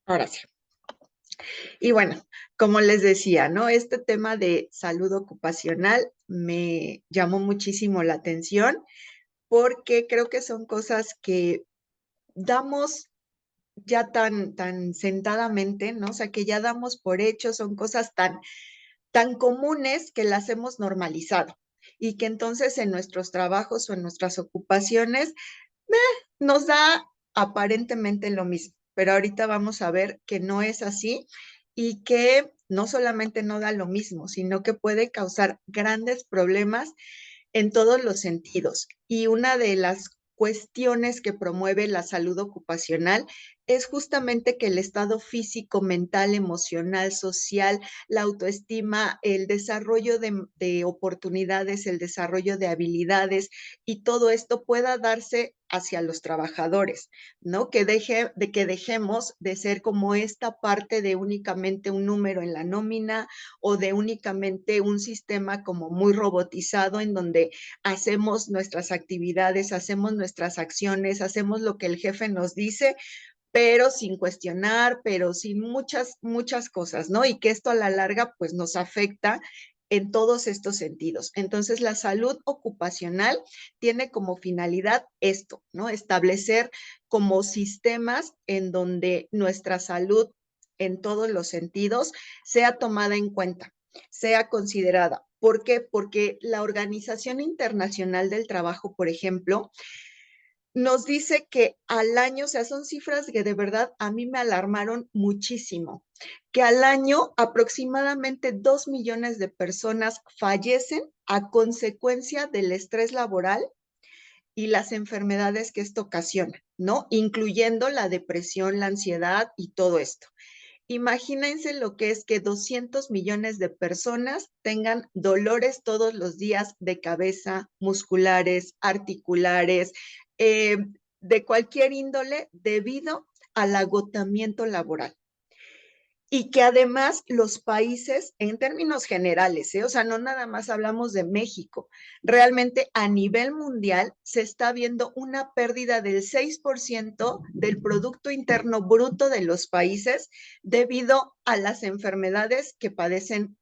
Ahora sí. Y bueno, como les decía, ¿no? Este tema de salud ocupacional me llamó muchísimo la atención porque creo que son cosas que damos ya tan sentadamente, ¿no? O sea, que ya damos por hecho, son cosas tan comunes que las hemos normalizado y que entonces en nuestros trabajos o en nuestras ocupaciones nos da aparentemente lo mismo, pero ahorita vamos a ver que no es así y que no solamente no da lo mismo, sino que puede causar grandes problemas en todos los sentidos. Y una de las cuestiones que promueve la salud ocupacional es justamente que el estado físico, mental, emocional, social, la autoestima, el desarrollo de oportunidades, el desarrollo de habilidades y todo esto pueda darse hacia los trabajadores, ¿no? Que dejemos de ser como esta parte de únicamente un número en la nómina o de únicamente un sistema como muy robotizado en donde hacemos nuestras actividades, hacemos nuestras acciones, hacemos lo que el jefe nos dice, pero sin cuestionar, pero sin muchas cosas, ¿no? Y que esto a la larga pues nos afecta en todos estos sentidos. Entonces, la salud ocupacional tiene como finalidad esto, ¿no? Establecer como sistemas en donde nuestra salud en todos los sentidos sea tomada en cuenta, sea considerada. ¿Por qué? Porque la Organización Internacional del Trabajo, por ejemplo, nos dice que al año, o sea, son cifras que de verdad a mí me alarmaron muchísimo, que al año aproximadamente 2 millones de personas fallecen a consecuencia del estrés laboral y las enfermedades que esto ocasiona, ¿no? Incluyendo la depresión, la ansiedad y todo esto. Imagínense lo que es que 200 millones de personas tengan dolores todos los días de cabeza, musculares, articulares, eh, de cualquier índole debido al agotamiento laboral. Y que además los países, en términos generales, o sea, no nada más hablamos de México, realmente a nivel mundial se está viendo una pérdida del 6% del Producto Interno Bruto de los países debido a las enfermedades que padecen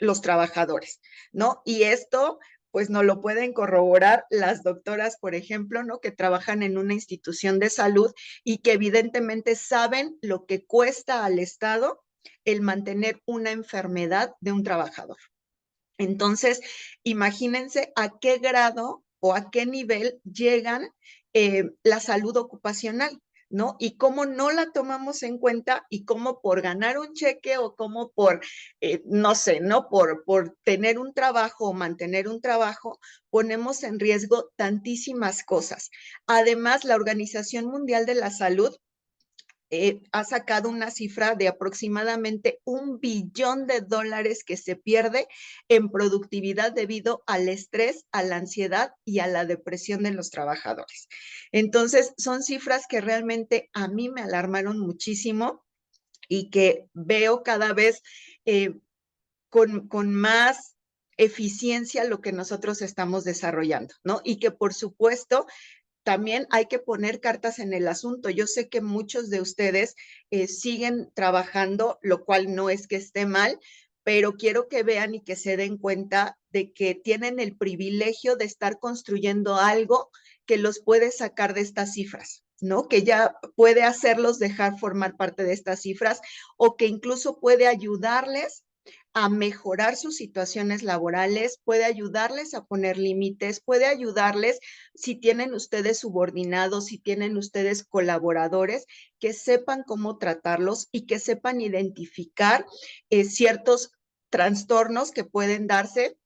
los trabajadores, ¿no? Y esto pues no lo pueden corroborar las doctoras, por ejemplo, ¿no? Que trabajan en una institución de salud y que evidentemente saben lo que cuesta al Estado el mantener una enfermedad de un trabajador. Entonces, imagínense a qué grado o a qué nivel llegan la salud ocupacional, ¿no? Y cómo no la tomamos en cuenta y cómo por ganar un cheque o cómo por, no sé, ¿no? Por tener un trabajo o mantener un trabajo, ponemos en riesgo tantísimas cosas. Además, la Organización Mundial de la Salud ha sacado una cifra de aproximadamente $1 billón que se pierde en productividad debido al estrés, a la ansiedad y a la depresión de los trabajadores. Entonces, son cifras que realmente a mí me alarmaron muchísimo y que veo cada vez con más eficiencia lo que nosotros estamos desarrollando, ¿no? Y que por supuesto también hay que poner cartas en el asunto. Yo sé que muchos de ustedes siguen trabajando, lo cual no es que esté mal, pero quiero que vean y que se den cuenta de que tienen el privilegio de estar construyendo algo que los puede sacar de estas cifras, ¿no? Que ya puede hacerlos dejar formar parte de estas cifras o que incluso puede ayudarles a mejorar sus situaciones laborales, puede ayudarles a poner límites, puede ayudarles si tienen ustedes subordinados, si tienen ustedes colaboradores, que sepan cómo tratarlos y que sepan identificar ciertos trastornos que pueden darse,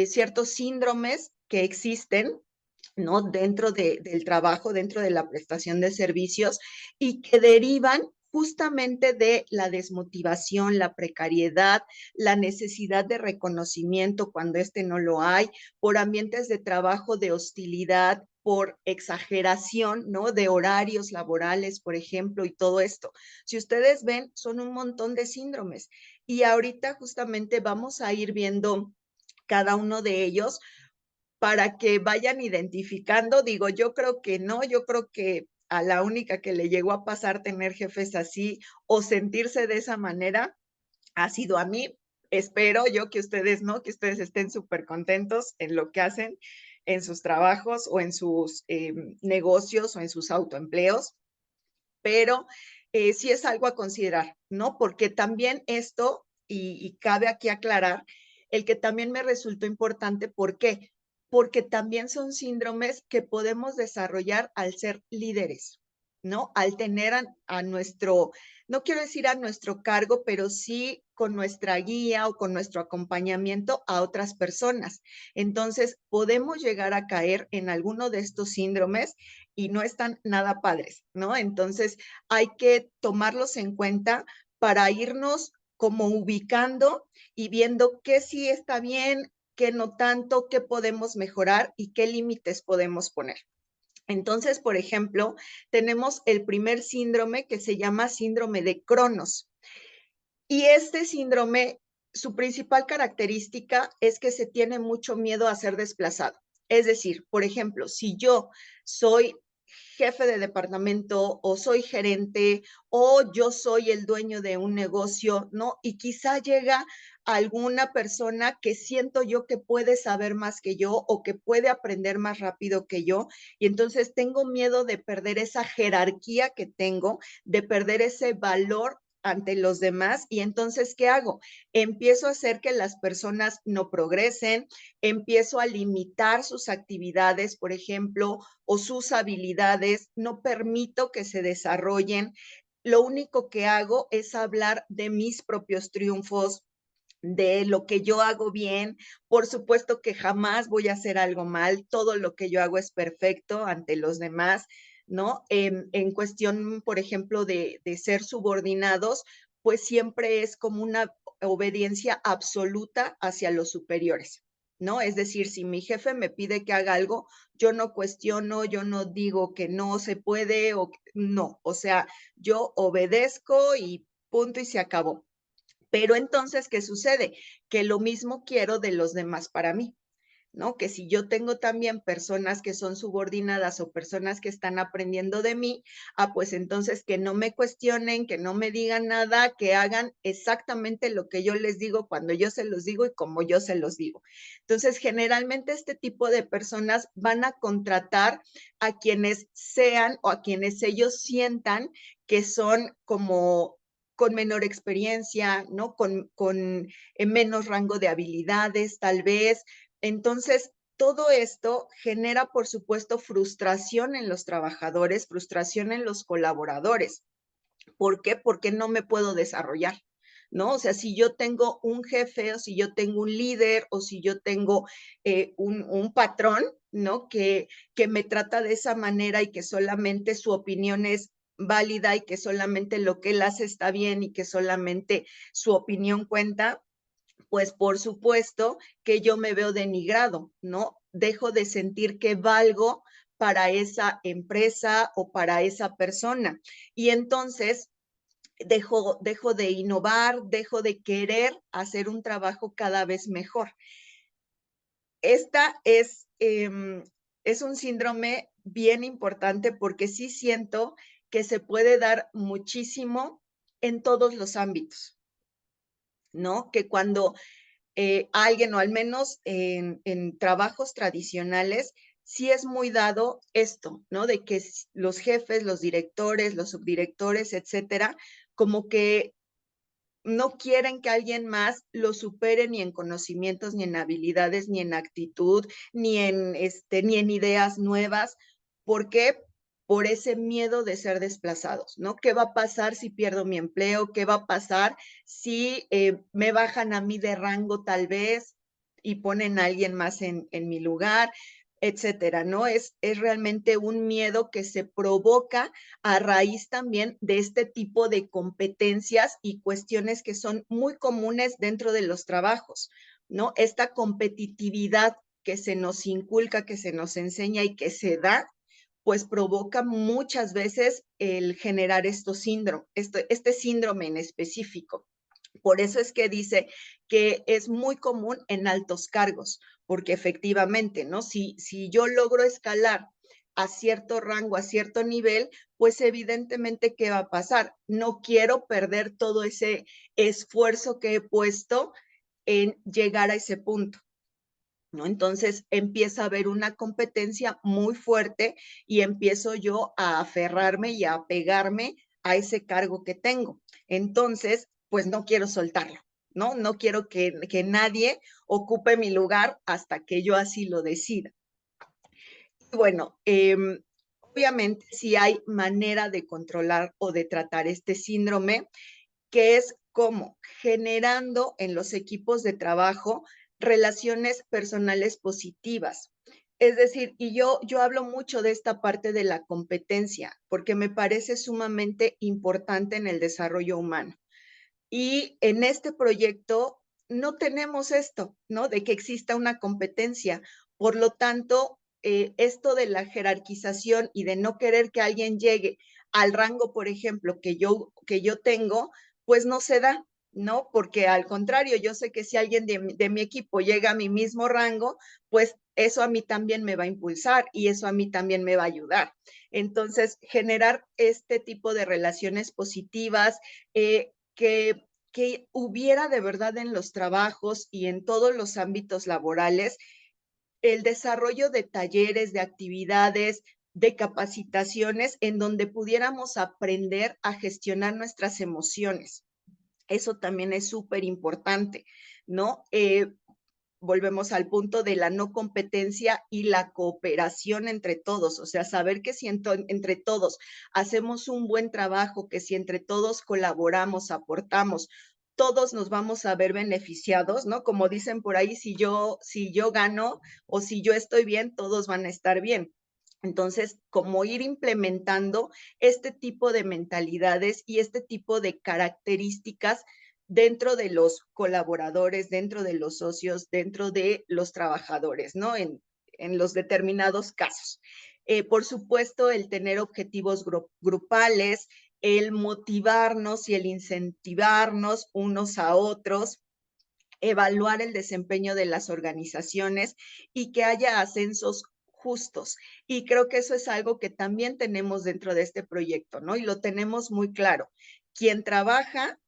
ciertos síndromes que existen, ¿no? Del trabajo, dentro de la prestación de servicios y que derivan justamente de la desmotivación, la precariedad, la necesidad de reconocimiento cuando este no lo hay, por ambientes de trabajo de hostilidad, por exageración, ¿no? De horarios laborales, por ejemplo, y todo esto. Si ustedes ven, son un montón de síndromes. Y ahorita justamente vamos a ir viendo cada uno de ellos para que vayan identificando. Digo, yo creo que no, yo creo que a la única que le llegó a pasar tener jefes así o sentirse de esa manera ha sido a mí. Espero yo que ustedes no, que ustedes estén súper contentos en lo que hacen, en sus trabajos o en sus negocios o en sus autoempleos, pero sí es algo a considerar, ¿no? Porque también esto, y cabe aquí aclarar, el que también me resultó importante, ¿por qué? Porque también son síndromes que podemos desarrollar al ser líderes, ¿no? Al tener a nuestro, no quiero decir a nuestro cargo, pero sí con nuestra guía o con nuestro acompañamiento a otras personas. Entonces, podemos llegar a caer en alguno de estos síndromes y no están nada padres, ¿no? Entonces, hay que tomarlos en cuenta para irnos como ubicando y viendo qué sí está bien, qué no tanto, qué podemos mejorar y qué límites podemos poner. Entonces, por ejemplo, tenemos el primer síndrome que se llama síndrome de Cronos. Y este síndrome, su principal característica es que se tiene mucho miedo a ser desplazado. Es decir, por ejemplo, si yo soy jefe de departamento o soy gerente o yo soy el dueño de un negocio, ¿no? Y quizá llega alguna persona que siento yo que puede saber más que yo o que puede aprender más rápido que yo y entonces tengo miedo de perder esa jerarquía que tengo, de perder ese valor ante los demás y entonces, ¿qué hago? Empiezo a hacer que las personas no progresen, empiezo a limitar sus actividades, por ejemplo, o sus habilidades, no permito que se desarrollen. Lo único que hago es hablar de mis propios triunfos, de lo que yo hago bien. Por supuesto que jamás voy a hacer algo mal, todo lo que yo hago es perfecto ante los demás, ¿no? En cuestión, por ejemplo, de ser subordinados, pues siempre es como una obediencia absoluta hacia los superiores, ¿no? Es decir, si mi jefe me pide que haga algo, yo no cuestiono, yo no digo que no se puede o no, o sea, yo obedezco y punto y se acabó. Pero entonces, ¿qué sucede? Que lo mismo quiero de los demás para mí, ¿no? Que si yo tengo también personas que son subordinadas o personas que están aprendiendo de mí, pues entonces que no me cuestionen, que no me digan nada, que hagan exactamente lo que yo les digo cuando yo se los digo y como yo se los digo. Entonces, generalmente este tipo de personas van a contratar a quienes sean o a quienes ellos sientan que son como con menor experiencia, ¿no? Con menos rango de habilidades, tal vez, entonces, todo esto genera, por supuesto, frustración en los trabajadores, frustración en los colaboradores. ¿Por qué? Porque no me puedo desarrollar, ¿no? O sea, si yo tengo un jefe o si yo tengo un líder o si yo tengo un patrón, ¿no? Que me trata de esa manera y que solamente su opinión es válida y que solamente lo que él hace está bien y que solamente su opinión cuenta, pues por supuesto que yo me veo denigrado, ¿no? Dejo de sentir que valgo para esa empresa o para esa persona. Y entonces dejo de innovar, dejo de querer hacer un trabajo cada vez mejor. Esta es un síndrome bien importante porque sí siento que se puede dar muchísimo en todos los ámbitos, ¿no? Que cuando alguien, o al menos en trabajos tradicionales, sí es muy dado esto, ¿no? De que los jefes, los directores, los subdirectores, etcétera, como que no quieren que alguien más lo supere ni en conocimientos, ni en habilidades, ni en actitud, ni en ideas nuevas. ¿Por qué? Por ese miedo de ser desplazados, ¿no? ¿Qué va a pasar si pierdo mi empleo? ¿Qué va a pasar si me bajan a mí de rango tal vez y ponen a alguien más en mi lugar, etcétera, ¿no? Es realmente un miedo que se provoca a raíz también de este tipo de competencias y cuestiones que son muy comunes dentro de los trabajos, ¿no? Esta competitividad que se nos inculca, que se nos enseña y que se da, pues provoca muchas veces el generar este síndrome en específico. Por eso es que dice que es muy común en altos cargos, porque efectivamente, ¿no? Si yo logro escalar a cierto rango, a cierto nivel, pues evidentemente, ¿qué va a pasar? No quiero perder todo ese esfuerzo que he puesto en llegar a ese punto, ¿no? Entonces empieza a haber una competencia muy fuerte y empiezo yo a aferrarme y a apegarme a ese cargo que tengo. Entonces, pues no quiero soltarlo, ¿no? No quiero que nadie ocupe mi lugar hasta que yo así lo decida. Bueno, obviamente sí hay manera de controlar o de tratar este síndrome, que es como generando en los equipos de trabajo relaciones personales positivas. Es decir, y yo hablo mucho de esta parte de la competencia, porque me parece sumamente importante en el desarrollo humano. Y en este proyecto no tenemos esto, ¿no? De que exista una competencia. Por lo tanto, esto de la jerarquización y de no querer que alguien llegue al rango, por ejemplo, que yo tengo, pues no se da, ¿no? Porque al contrario, yo sé que si alguien de mi equipo llega a mi mismo rango, pues eso a mí también me va a impulsar y eso a mí también me va a ayudar. Entonces, generar este tipo de relaciones positivas, que hubiera de verdad en los trabajos y en todos los ámbitos laborales el desarrollo de talleres, de actividades, de capacitaciones en donde pudiéramos aprender a gestionar nuestras emociones. Eso también es súper importante, ¿no? Volvemos al punto de la no competencia y la cooperación entre todos, o sea, saber que si entre todos hacemos un buen trabajo, que si entre todos colaboramos, aportamos, todos nos vamos a ver beneficiados, ¿no? Como dicen por ahí, si yo gano o si yo estoy bien, todos van a estar bien. Entonces, como ir implementando este tipo de mentalidades y este tipo de características dentro de los colaboradores, dentro de los socios, dentro de los trabajadores, ¿no? En los determinados casos. Por supuesto, el tener objetivos grupales, el motivarnos y el incentivarnos unos a otros, evaluar el desempeño de las organizaciones y que haya ascensos justos. Y creo que eso es algo que también tenemos dentro de este proyecto, ¿no? Y lo tenemos muy claro. Quien trabaja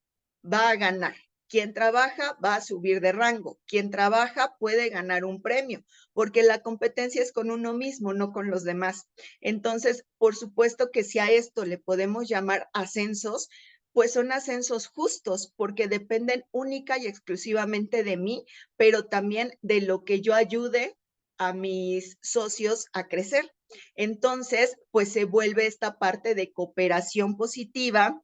va a ganar. Quien trabaja va a subir de rango. Quien trabaja puede ganar un premio, porque la competencia es con uno mismo, no con los demás. Entonces, por supuesto que si a esto le podemos llamar ascensos, pues son ascensos justos, porque dependen única y exclusivamente de mí, pero también de lo que yo ayude a mis socios a crecer. Entonces, pues se vuelve esta parte de cooperación positiva,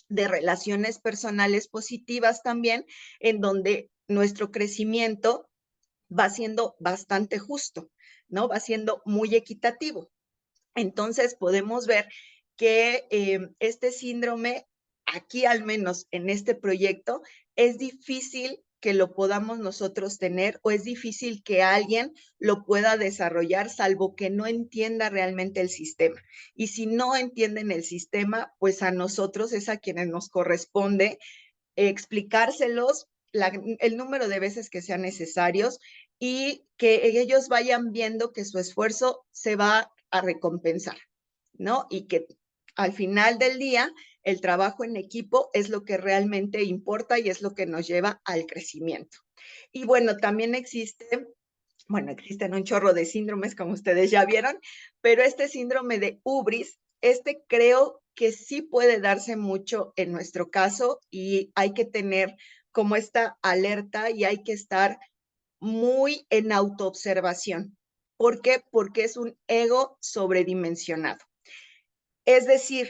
de relaciones personales positivas también, en donde nuestro crecimiento va siendo bastante justo, ¿no? Va siendo muy equitativo. Entonces podemos ver que este síndrome, aquí al menos en este proyecto, es difícil que lo podamos nosotros tener o es difícil que alguien lo pueda desarrollar salvo que no entienda realmente el sistema. Y si no entienden el sistema, pues a nosotros es a quienes nos corresponde explicárselos el número de veces que sean necesarios y que ellos vayan viendo que su esfuerzo se va a recompensar, ¿no? Y que al final del día el trabajo en equipo es lo que realmente importa y es lo que nos lleva al crecimiento. Y bueno, también existen un chorro de síndromes, como ustedes ya vieron, pero este síndrome de ubris, este creo que sí puede darse mucho en nuestro caso y hay que tener como esta alerta y hay que estar muy en autoobservación. ¿Por qué? Porque es un ego sobredimensionado. Es decir,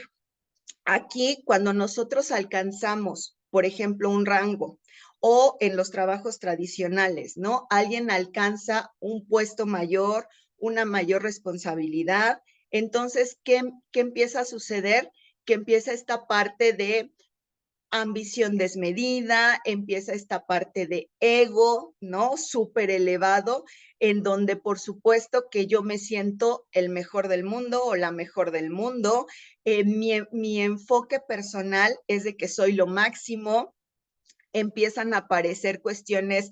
aquí cuando nosotros alcanzamos, por ejemplo, un rango o en los trabajos tradicionales, ¿no? Alguien alcanza un puesto mayor, una mayor responsabilidad. Entonces, ¿qué empieza a suceder? Que empieza esta parte de ambición desmedida, empieza esta parte de ego, ¿no? Súper elevado, en donde por supuesto que yo me siento el mejor del mundo o la mejor del mundo. Mi enfoque personal es de que soy lo máximo, empiezan a aparecer cuestiones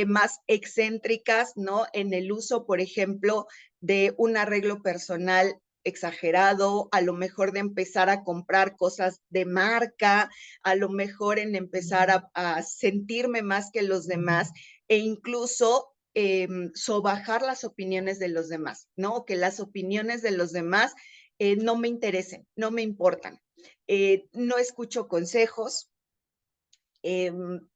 más excéntricas, ¿no? En el uso, por ejemplo, de un arreglo personal exagerado, a lo mejor de empezar a comprar cosas de marca, a lo mejor en empezar a sentirme más que los demás e incluso sobajar las opiniones de los demás, ¿no? Que las opiniones de los demás no me interesen, no me importan. No escucho consejos,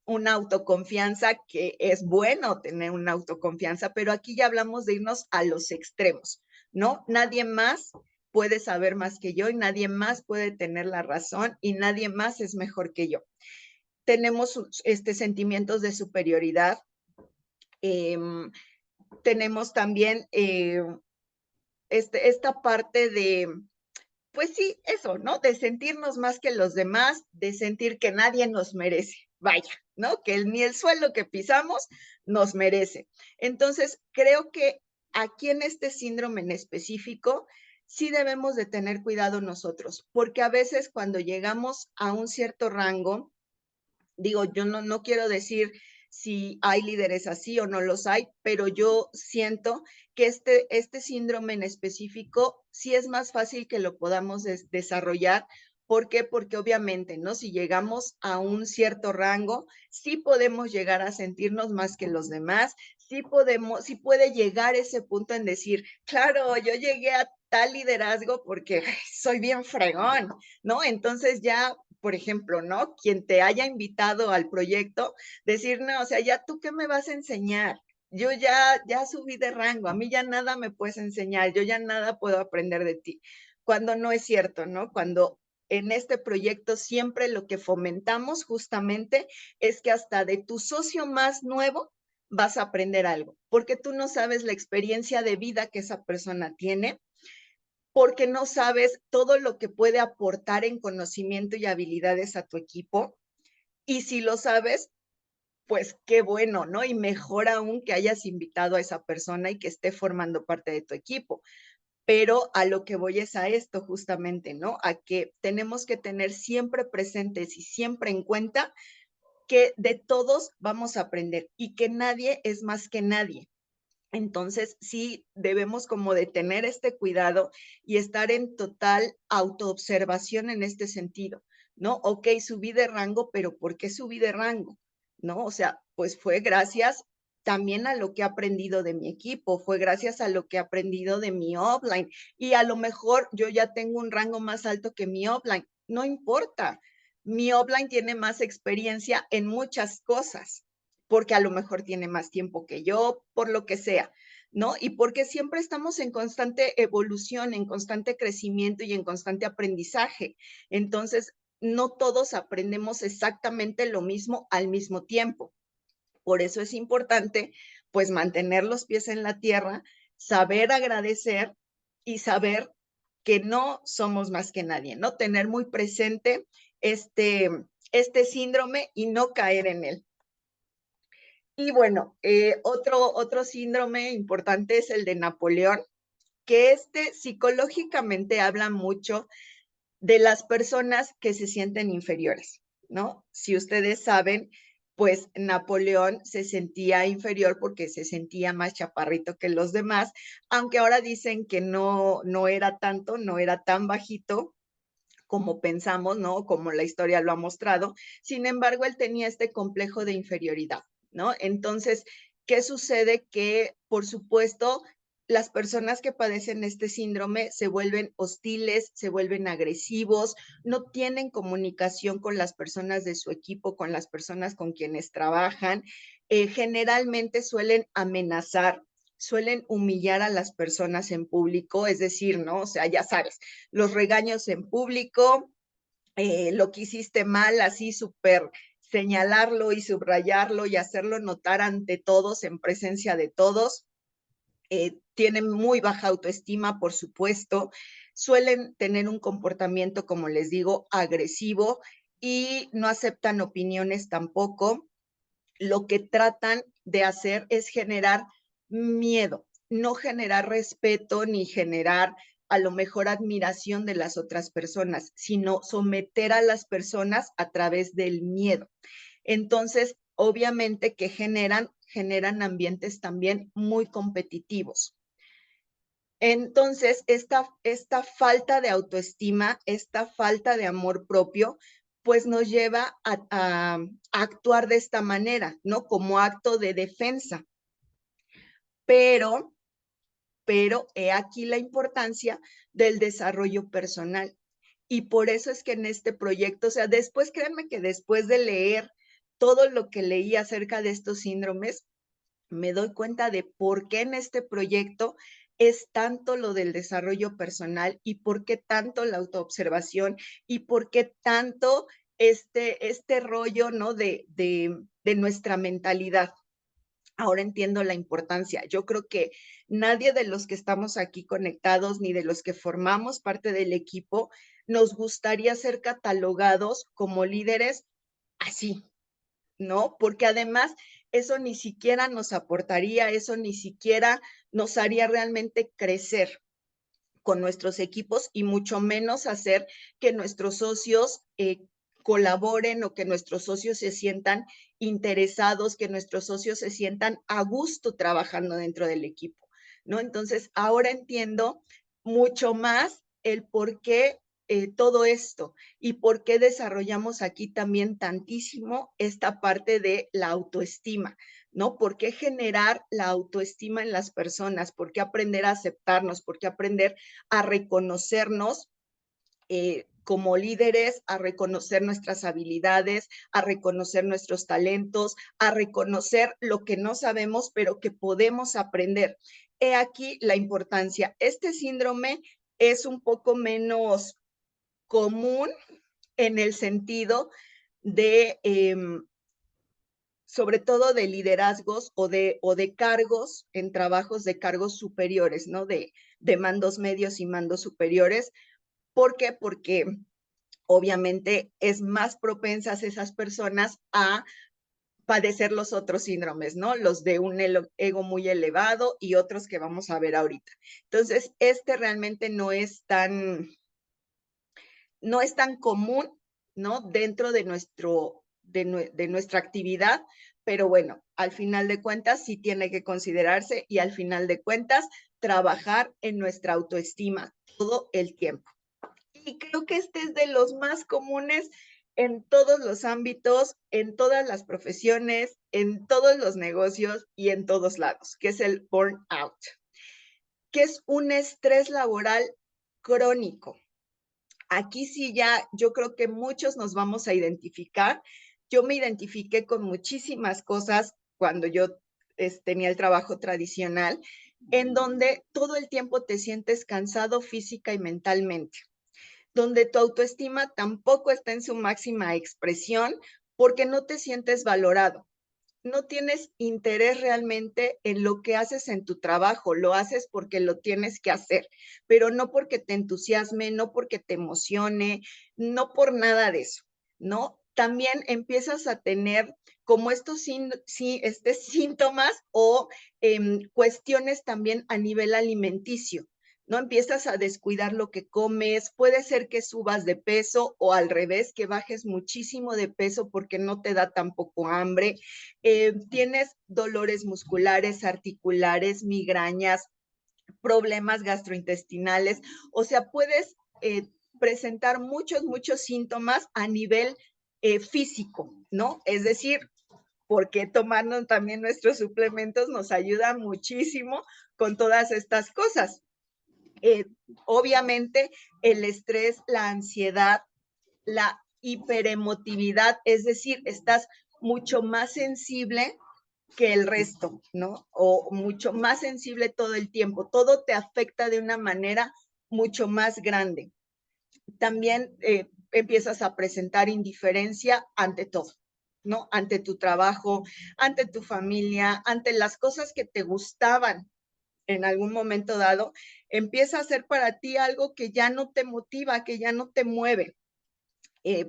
una autoconfianza, que es bueno tener una autoconfianza, pero aquí ya hablamos de irnos a los extremos, ¿no? Nadie más puede saber más que yo y nadie más puede tener la razón y nadie más es mejor que yo. Tenemos sentimientos de superioridad, eh, tenemos también esta parte de, pues sí, eso, ¿no? De sentirnos más que los demás, de sentir que nadie nos merece, vaya, ¿no? Que ni el suelo que pisamos nos merece. Entonces, creo que aquí en este síndrome en específico, sí debemos de tener cuidado nosotros, porque a veces cuando llegamos a un cierto rango, digo, yo no quiero decir si hay líderes así o no los hay, pero yo siento que este síndrome en específico sí es más fácil que lo podamos desarrollar. ¿Por qué? Porque obviamente, ¿no? Si llegamos a un cierto rango, sí podemos llegar a sentirnos más que los demás, sí podemos, sí puede llegar ese punto en decir, claro, yo llegué a tal liderazgo porque soy bien fregón, ¿no? Entonces ya por ejemplo, ¿no? Quien te haya invitado al proyecto, decir, no, o sea, ya tú qué me vas a enseñar. Yo ya subí de rango, a mí ya nada me puedes enseñar, yo ya nada puedo aprender de ti. Cuando no es cierto, ¿no? Cuando en este proyecto siempre lo que fomentamos justamente es que hasta de tu socio más nuevo vas a aprender algo, porque tú no sabes la experiencia de vida que esa persona tiene, porque no sabes todo lo que puede aportar en conocimiento y habilidades a tu equipo. Y si lo sabes, pues qué bueno, ¿no? Y mejor aún que hayas invitado a esa persona y que esté formando parte de tu equipo. Pero a lo que voy es a esto justamente, ¿no? A que tenemos que tener siempre presentes y siempre en cuenta que de todos vamos a aprender y que nadie es más que nadie. Entonces, sí debemos como de tener este cuidado y estar en total autoobservación en este sentido, ¿no? Ok, subí de rango, pero ¿por qué subí de rango? ¿No? O sea, pues fue gracias también a lo que he aprendido de mi equipo, fue gracias a lo que he aprendido de mi offline y a lo mejor yo ya tengo un rango más alto que mi offline, no importa. Mi offline tiene más experiencia en muchas cosas, porque a lo mejor tiene más tiempo que yo, por lo que sea, ¿no? Y porque siempre estamos en constante evolución, en constante crecimiento y en constante aprendizaje. Entonces, no todos aprendemos exactamente lo mismo al mismo tiempo. Por eso es importante, pues, mantener los pies en la tierra, saber agradecer y saber que no somos más que nadie, ¿no? Tener muy presente este, este síndrome y no caer en él. Y bueno, otro síndrome importante es el de Napoleón, que psicológicamente habla mucho de las personas que se sienten inferiores, ¿no? Si ustedes saben, pues Napoleón se sentía inferior porque se sentía más chaparrito que los demás, aunque ahora dicen que no era tanto, no era tan bajito como pensamos, ¿no? Como la historia lo ha mostrado. Sin embargo, él tenía este complejo de inferioridad, ¿no? Entonces, ¿qué sucede? Que, por supuesto, las personas que padecen este síndrome se vuelven hostiles, se vuelven agresivos, no tienen comunicación con las personas de su equipo, con las personas con quienes trabajan, generalmente suelen amenazar, suelen humillar a las personas en público, es decir, ¿no? O sea, ya sabes, los regaños en público, lo que hiciste mal, así súper señalarlo y subrayarlo y hacerlo notar ante todos, en presencia de todos. Tienen muy baja autoestima, por supuesto, suelen tener un comportamiento, como les digo, agresivo y no aceptan opiniones tampoco. Lo que tratan de hacer es generar miedo, no generar respeto ni generar a lo mejor admiración de las otras personas, sino someter a las personas a través del miedo. Entonces, obviamente que generan ambientes también muy competitivos. Entonces, esta falta de autoestima, esta falta de amor propio, pues nos lleva a actuar de esta manera, ¿no? Como acto de defensa. Pero, pero he aquí la importancia del desarrollo personal. Y por eso es que en este proyecto, o sea, después, créanme que después de leer todo lo que leí acerca de estos síndromes, me doy cuenta de por qué en este proyecto es tanto lo del desarrollo personal y por qué tanto la autoobservación y por qué tanto este rollo, ¿no? De nuestra mentalidad. Ahora entiendo la importancia. Yo creo que nadie de los que estamos aquí conectados, ni de los que formamos parte del equipo, nos gustaría ser catalogados como líderes así, ¿no? Porque además eso ni siquiera nos aportaría, eso ni siquiera nos haría realmente crecer con nuestros equipos y mucho menos hacer que nuestros socios colaboren o que nuestros socios se sientan interesados, que nuestros socios se sientan a gusto trabajando dentro del equipo, ¿no? Entonces, ahora entiendo mucho más el por qué todo esto y por qué desarrollamos aquí también tantísimo esta parte de la autoestima, ¿no? ¿Por qué generar la autoestima en las personas? ¿Por qué aprender a aceptarnos? ¿Por qué aprender a reconocernos como líderes, a reconocer nuestras habilidades, a reconocer nuestros talentos, a reconocer lo que no sabemos, pero que podemos aprender? He aquí la importancia. Este síndrome es un poco menos común en el sentido de, sobre todo de liderazgos o de cargos en trabajos de cargos superiores, ¿no? De mandos medios y mandos superiores. ¿Por qué? Porque obviamente es más propensas esas personas a padecer los otros síndromes, ¿no? Los de un ego muy elevado y otros que vamos a ver ahorita. Entonces, este realmente no es tan común, ¿no? Dentro de, de nuestra actividad, pero bueno, al final de cuentas sí tiene que considerarse y al final de cuentas trabajar en nuestra autoestima todo el tiempo. Y creo que este es de los más comunes en todos los ámbitos, en todas las profesiones, en todos los negocios y en todos lados, que es el burnout, que es un estrés laboral crónico. Aquí sí ya, yo creo que muchos nos vamos a identificar. Yo me identifiqué con muchísimas cosas cuando yo tenía el trabajo tradicional, en donde todo el tiempo te sientes cansado física y mentalmente, donde tu autoestima tampoco está en su máxima expresión porque no te sientes valorado, no tienes interés realmente en lo que haces en tu trabajo, lo haces porque lo tienes que hacer, pero no porque te entusiasme, no porque te emocione, no por nada de eso, ¿no? También empiezas a tener como estos síntomas o cuestiones también a nivel alimenticio, ¿no? Empiezas a descuidar lo que comes, puede ser que subas de peso o al revés, que bajes muchísimo de peso porque no te da tampoco hambre, tienes dolores musculares, articulares, migrañas, problemas gastrointestinales, o sea, puedes presentar muchos síntomas a nivel físico, ¿no? Es decir, porque tomando también nuestros suplementos nos ayuda muchísimo con todas estas cosas. Eh, obviamente, el estrés, la ansiedad, la hiperemotividad, es decir, estás mucho más sensible que el resto, ¿no? O mucho más sensible todo el tiempo. Todo te afecta de una manera mucho más grande. También empiezas a presentar indiferencia ante todo, ¿no? Ante tu trabajo, ante tu familia, ante las cosas que te gustaban en algún momento dado, empieza a ser para ti algo que ya no te motiva, que ya no te mueve.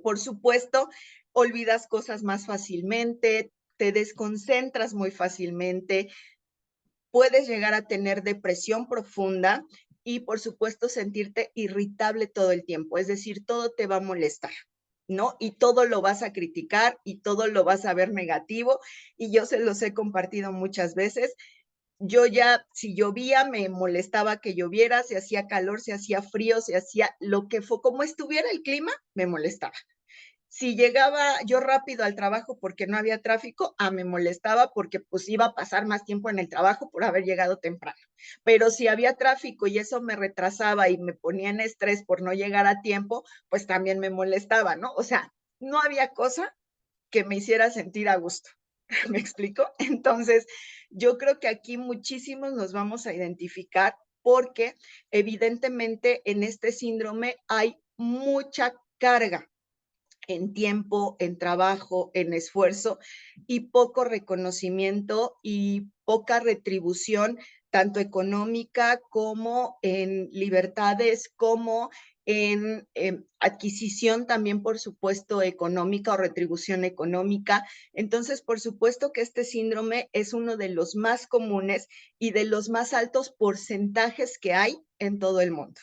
Por supuesto, olvidas cosas más fácilmente, te desconcentras muy fácilmente, puedes llegar a tener depresión profunda y, por supuesto, sentirte irritable todo el tiempo, es decir, todo te va a molestar, ¿no? Y todo lo vas a criticar y todo lo vas a ver negativo y yo se los he compartido muchas veces. yo ya, si llovía, me molestaba que lloviera, si hacía calor, si hacía frío, si hacía lo que fue, como estuviera el clima, me molestaba. Si llegaba yo rápido al trabajo porque no había tráfico, me molestaba porque pues iba a pasar más tiempo en el trabajo por haber llegado temprano. Pero si había tráfico y eso me retrasaba y me ponía en estrés por no llegar a tiempo, pues también me molestaba, ¿no? O sea, no había cosa que me hiciera sentir a gusto. ¿Me explico? Entonces, yo creo que aquí muchísimos nos vamos a identificar porque evidentemente en este síndrome hay mucha carga en tiempo, en trabajo, en esfuerzo y poco reconocimiento y poca retribución, tanto económica como en libertades, como en adquisición también, por supuesto, económica o retribución económica. Entonces, por supuesto que este síndrome es uno de los más comunes y de los más altos porcentajes que hay en todo el mundo.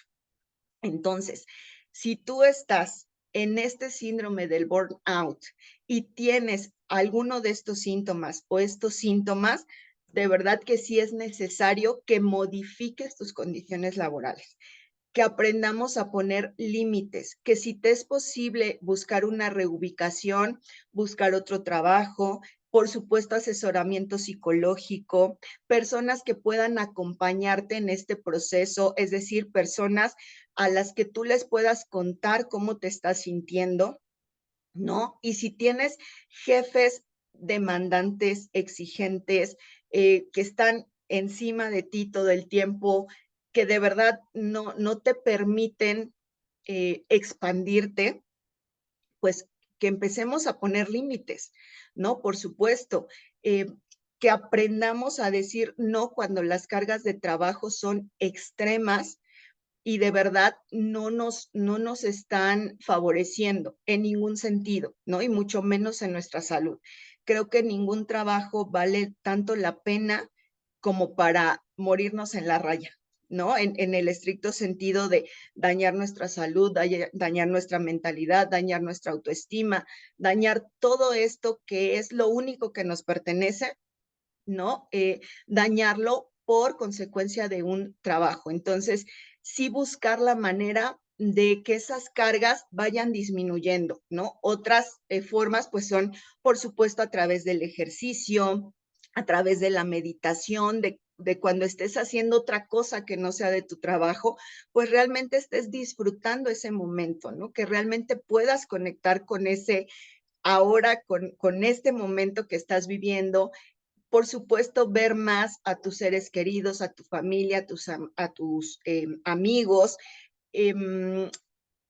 Entonces, si tú estás en este síndrome del burnout y tienes alguno de estos síntomas o estos síntomas, de verdad que sí es necesario que modifiques tus condiciones laborales, que aprendamos a poner límites, que si te es posible buscar una reubicación, buscar otro trabajo, por supuesto asesoramiento psicológico, personas que puedan acompañarte en este proceso, es decir, personas a las que tú les puedas contar cómo te estás sintiendo, ¿no? Y si tienes jefes demandantes, exigentes, que están encima de ti todo el tiempo, que de verdad no te permiten expandirte, pues que empecemos a poner límites, ¿no? Por supuesto, eh, que aprendamos a decir no cuando las cargas de trabajo son extremas y de verdad no nos están favoreciendo en ningún sentido, ¿no? Y mucho menos en nuestra salud. Creo que ningún trabajo vale tanto la pena como para morirnos en la raya, ¿no? En el estricto sentido de dañar nuestra salud, dañar nuestra mentalidad, dañar nuestra autoestima, dañar todo esto que es lo único que nos pertenece, ¿no? Dañarlo por consecuencia de un trabajo. Entonces, sí buscar la manera de que esas cargas vayan disminuyendo, ¿no? Otras formas, pues son, por supuesto, a través del ejercicio, a través de la meditación, de cuando estés haciendo otra cosa que no sea de tu trabajo, pues realmente estés disfrutando ese momento, ¿no? Que realmente puedas conectar con ese ahora, con este momento que estás viviendo, por supuesto, ver más a tus seres queridos, a tu familia, a tus amigos, em,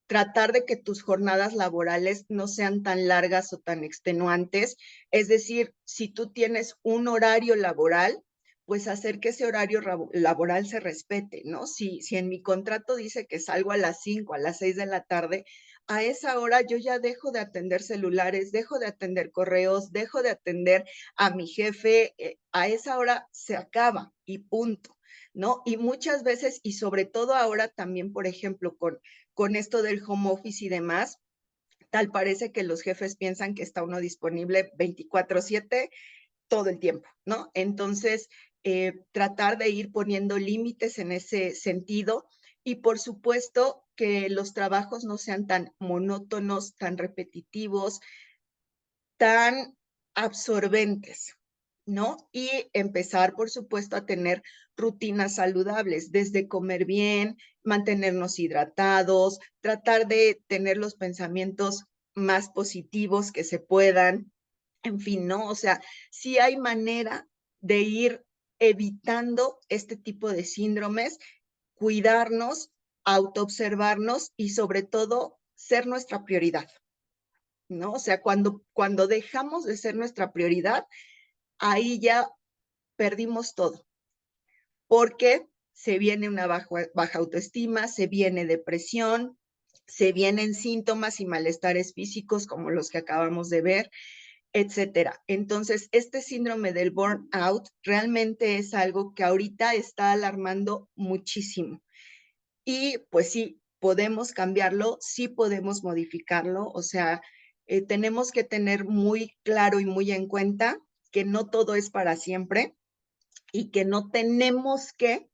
tratar de que tus jornadas laborales no sean tan largas o tan extenuantes. Es decir, si tú tienes un horario laboral, pues hacer que ese horario laboral se respete, ¿no? Si en mi contrato dice que salgo a las 5, a las 6 de la tarde, a esa hora yo ya dejo de atender celulares, dejo de atender correos, dejo de atender a mi jefe, a esa hora se acaba y punto, ¿no? Y muchas veces, y sobre todo ahora también, por ejemplo, con esto del home office y demás, tal parece que los jefes piensan que está uno disponible 24/7 todo el tiempo, ¿no? Entonces, tratar de ir poniendo límites en ese sentido y por supuesto que los trabajos no sean tan monótonos, tan repetitivos, tan absorbentes, ¿no? Y empezar, por supuesto, a tener rutinas saludables, desde comer bien, mantenernos hidratados, tratar de tener los pensamientos más positivos que se puedan, en fin, ¿no? O sea, sí hay manera de ir evitando este tipo de síndromes, cuidarnos, autoobservarnos y sobre todo ser nuestra prioridad, ¿no? O sea, cuando dejamos de ser nuestra prioridad, ahí ya perdimos todo, porque se viene una baja autoestima, se viene depresión, se vienen síntomas y malestares físicos como los que acabamos de ver, etcétera. Entonces, este síndrome del burnout realmente es algo que ahorita está alarmando muchísimo. Y pues sí, podemos cambiarlo, sí podemos modificarlo, o sea, tenemos que tener muy claro y muy en cuenta que no todo es para siempre, y que no tenemos que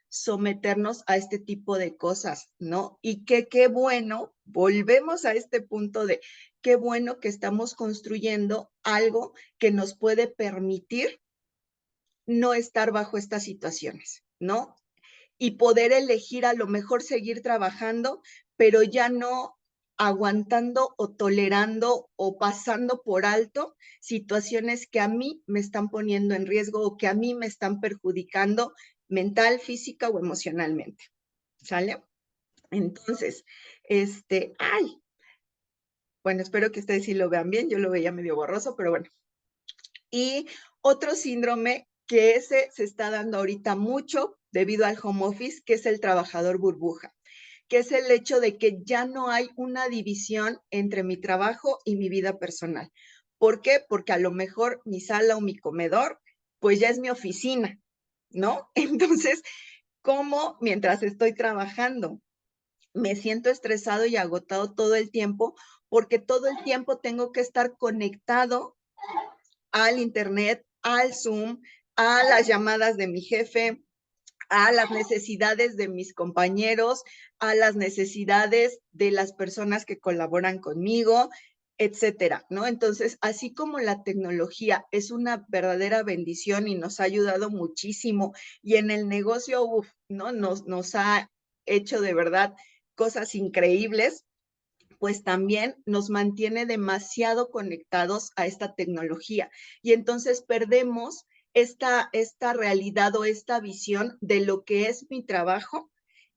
someternos a este tipo de cosas, ¿no? Y que qué bueno, volvemos a este punto de qué bueno que estamos construyendo algo que nos puede permitir no estar bajo estas situaciones, ¿no? Y poder elegir a lo mejor seguir trabajando, pero ya no aguantando o tolerando o pasando por alto situaciones que a mí me están poniendo en riesgo o que a mí me están perjudicando mental, física o emocionalmente. ¿Sale? Entonces, ay, bueno, espero que ustedes sí lo vean bien, yo lo veía medio borroso, pero bueno. Y otro síndrome que ese se está dando ahorita mucho debido al home office, que es el trabajador burbuja, que es el hecho de que ya no hay una división entre mi trabajo y mi vida personal. ¿Por qué? Porque a lo mejor mi sala o mi comedor, pues ya es mi oficina, ¿no? Entonces, ¿cómo mientras estoy trabajando? Me siento estresado y agotado todo el tiempo, porque todo el tiempo tengo que estar conectado al internet, al Zoom, a las llamadas de mi jefe, a las necesidades de mis compañeros, a las necesidades de las personas que colaboran conmigo, etcétera, ¿no? Entonces, así como la tecnología es una verdadera bendición y nos ha ayudado muchísimo, y en el negocio, ¿no? Nos ha hecho de verdad cosas increíbles, pues también nos mantiene demasiado conectados a esta tecnología. Y entonces perdemos esta realidad o esta visión de lo que es mi trabajo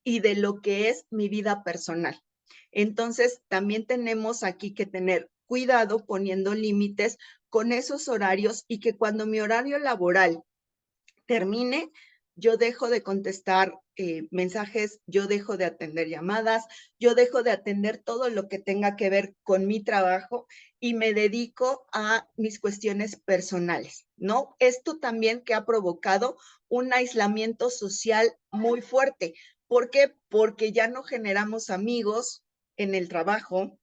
y de lo que es mi vida personal. Entonces, también tenemos aquí que tener cuidado poniendo límites con esos horarios y que cuando mi horario laboral termine, yo dejo de contestar mensajes, yo dejo de atender llamadas, yo dejo de atender todo lo que tenga que ver con mi trabajo y me dedico a mis cuestiones personales, ¿no? Esto también que ha provocado un aislamiento social muy fuerte. ¿Por qué? Porque ya no generamos amigos en el trabajo,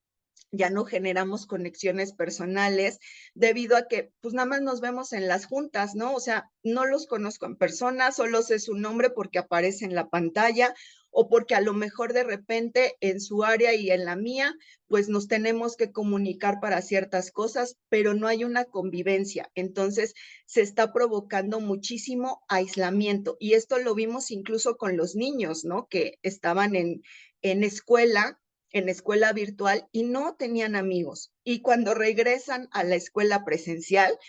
ya no generamos conexiones personales debido a que pues nada más nos vemos en las juntas, ¿no? O sea, no los conozco en persona, solo sé su nombre porque aparece en la pantalla o porque a lo mejor de repente en su área y en la mía, pues nos tenemos que comunicar para ciertas cosas, pero no hay una convivencia. Entonces se está provocando muchísimo aislamiento y esto lo vimos incluso con los niños, ¿no? Que estaban en escuela virtual y no tenían amigos. Y cuando regresan a la escuela presencial,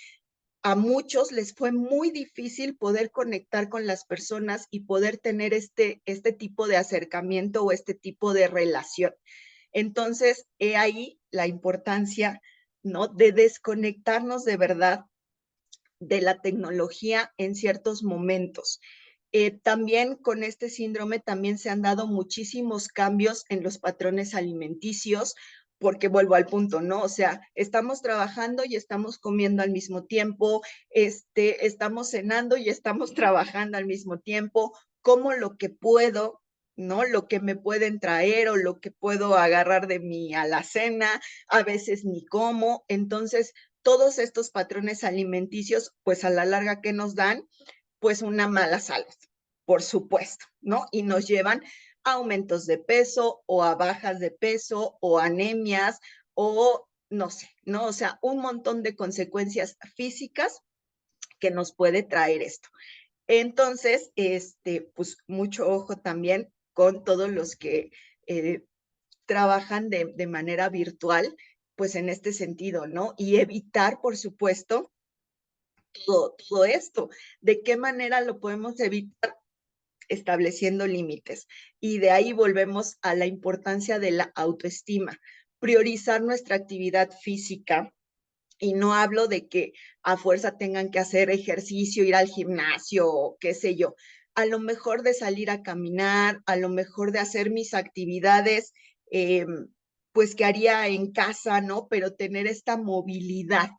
a muchos les fue muy difícil poder conectar con las personas y poder tener este tipo de acercamiento o este tipo de relación. Entonces, he ahí la importancia, ¿no? De desconectarnos de verdad de la tecnología en ciertos momentos. También con este síndrome también se han dado muchísimos cambios en los patrones alimenticios, porque vuelvo al punto, ¿no? O sea, estamos trabajando y estamos comiendo al mismo tiempo, estamos cenando y estamos trabajando al mismo tiempo, como lo que puedo, ¿no? Lo que me pueden traer o lo que puedo agarrar de mi alacena, a veces ni como. Entonces, todos estos patrones alimenticios, pues a la larga, ¿qué nos dan? Pues una mala salud, por supuesto, ¿no? Y nos llevan a aumentos de peso o a bajas de peso o anemias o no sé, ¿no? O sea, un montón de consecuencias físicas que nos puede traer esto. Entonces, pues mucho ojo también con todos los que trabajan de manera virtual, pues en este sentido, ¿no? Y evitar, por supuesto, todo esto. ¿De qué manera lo podemos evitar? Estableciendo límites. Y de ahí volvemos a la importancia de la autoestima, priorizar nuestra actividad física. Y no hablo de que a fuerza tengan que hacer ejercicio, ir al gimnasio, o qué sé yo. A lo mejor de salir a caminar, a lo mejor de hacer mis actividades, pues que haría en casa, ¿no? Pero tener esta movilidad,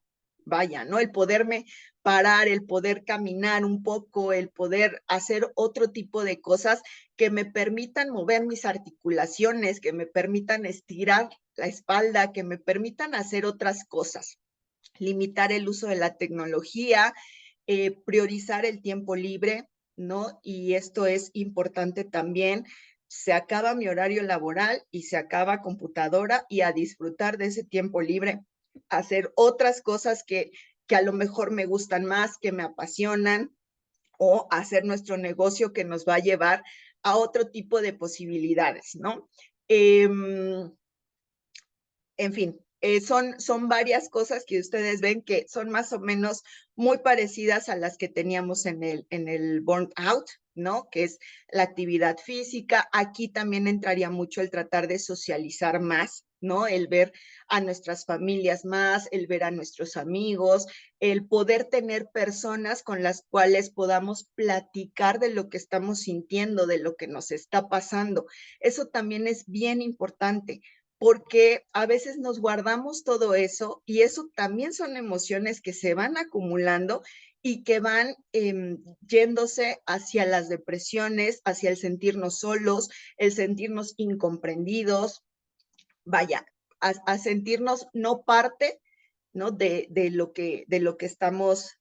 vaya, ¿no? El poderme parar, el poder caminar un poco, el poder hacer otro tipo de cosas que me permitan mover mis articulaciones, que me permitan estirar la espalda, que me permitan hacer otras cosas. Limitar el uso de la tecnología, priorizar el tiempo libre, ¿no? Y esto es importante también. Se acaba mi horario laboral y se acaba computadora y a disfrutar de ese tiempo libre, hacer otras cosas que a lo mejor me gustan más, que me apasionan, o hacer nuestro negocio que nos va a llevar a otro tipo de posibilidades, ¿no? En fin, son varias cosas que ustedes ven que son más o menos muy parecidas a las que teníamos en el burnout, ¿no? Que es la actividad física. Aquí también entraría mucho el tratar de socializar más, ¿no? El ver a nuestras familias más, el ver a nuestros amigos, el poder tener personas con las cuales podamos platicar de lo que estamos sintiendo, de lo que nos está pasando. Eso también es bien importante porque a veces nos guardamos todo eso y eso también son emociones que se van acumulando y que van yéndose hacia las depresiones, hacia el sentirnos solos, el sentirnos incomprendidos, vaya, a sentirnos no parte, ¿no? De lo que estamos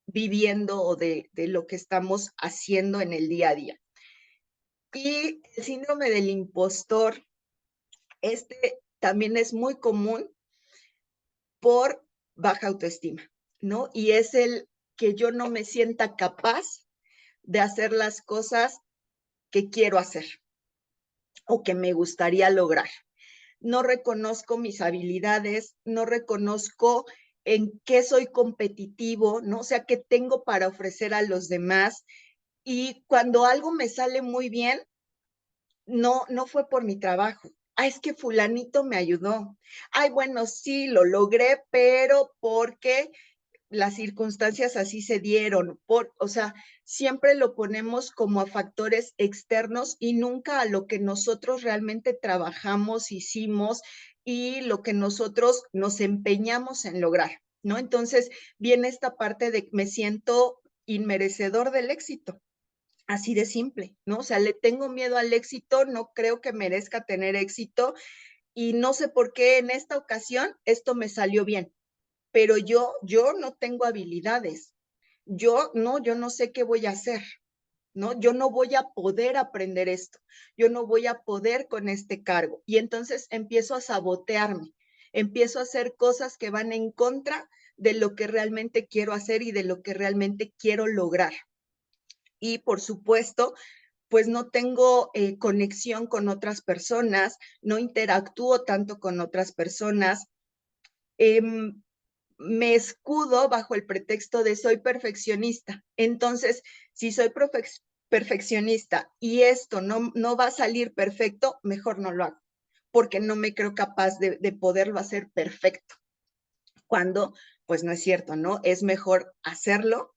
viviendo o de lo que estamos haciendo en el día a día. Y el síndrome del impostor, este también es muy común por baja autoestima, ¿no? Y es el que yo no me sienta capaz de hacer las cosas que quiero hacer o que me gustaría lograr. No reconozco mis habilidades, no reconozco en qué soy competitivo, ¿no? O sea, qué tengo para ofrecer a los demás. Y cuando algo me sale muy bien, no fue por mi trabajo. Ah, es que fulanito me ayudó. Ay, bueno, sí, lo logré, pero porque las circunstancias así se dieron. O sea, siempre lo ponemos como a factores externos y nunca a lo que nosotros realmente trabajamos, hicimos y lo que nosotros nos empeñamos en lograr, ¿no? Entonces viene esta parte de me siento inmerecedor del éxito. Así de simple, ¿no? O sea, le tengo miedo al éxito, no creo que merezca tener éxito y no sé por qué en esta ocasión esto me salió bien, pero yo no tengo habilidades. Yo no sé qué voy a hacer, ¿no? Yo no voy a poder aprender esto. Yo no voy a poder con este cargo. Y entonces empiezo a sabotearme, empiezo a hacer cosas que van en contra de lo que realmente quiero hacer y de lo que realmente quiero lograr. Y por supuesto, pues no tengo conexión con otras personas, no interactúo tanto con otras personas. Eh, Me escudo bajo el pretexto de soy perfeccionista. Entonces, si soy perfeccionista y esto no va a salir perfecto, mejor no lo hago, porque no me creo capaz de poderlo hacer perfecto. Cuando, pues no es cierto, ¿no? Es mejor hacerlo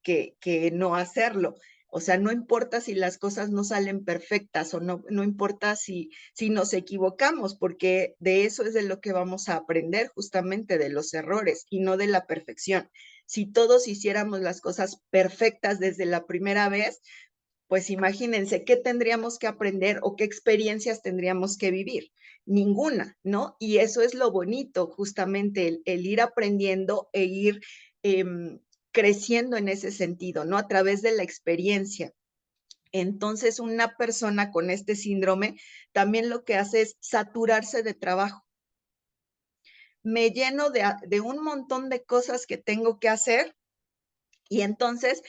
que no hacerlo. O sea, no importa si las cosas no salen perfectas o no importa si nos equivocamos, porque de eso es de lo que vamos a aprender, justamente de los errores y no de la perfección. Si todos hiciéramos las cosas perfectas desde la primera vez, pues imagínense qué tendríamos que aprender o qué experiencias tendríamos que vivir. Ninguna, ¿no? Y eso es lo bonito, justamente el ir aprendiendo e ir eh, creciendo en ese sentido, ¿no? A través de la experiencia. Entonces, una persona con este síndrome también lo que hace es saturarse de trabajo. Me lleno de un montón de cosas que tengo que hacer y entonces,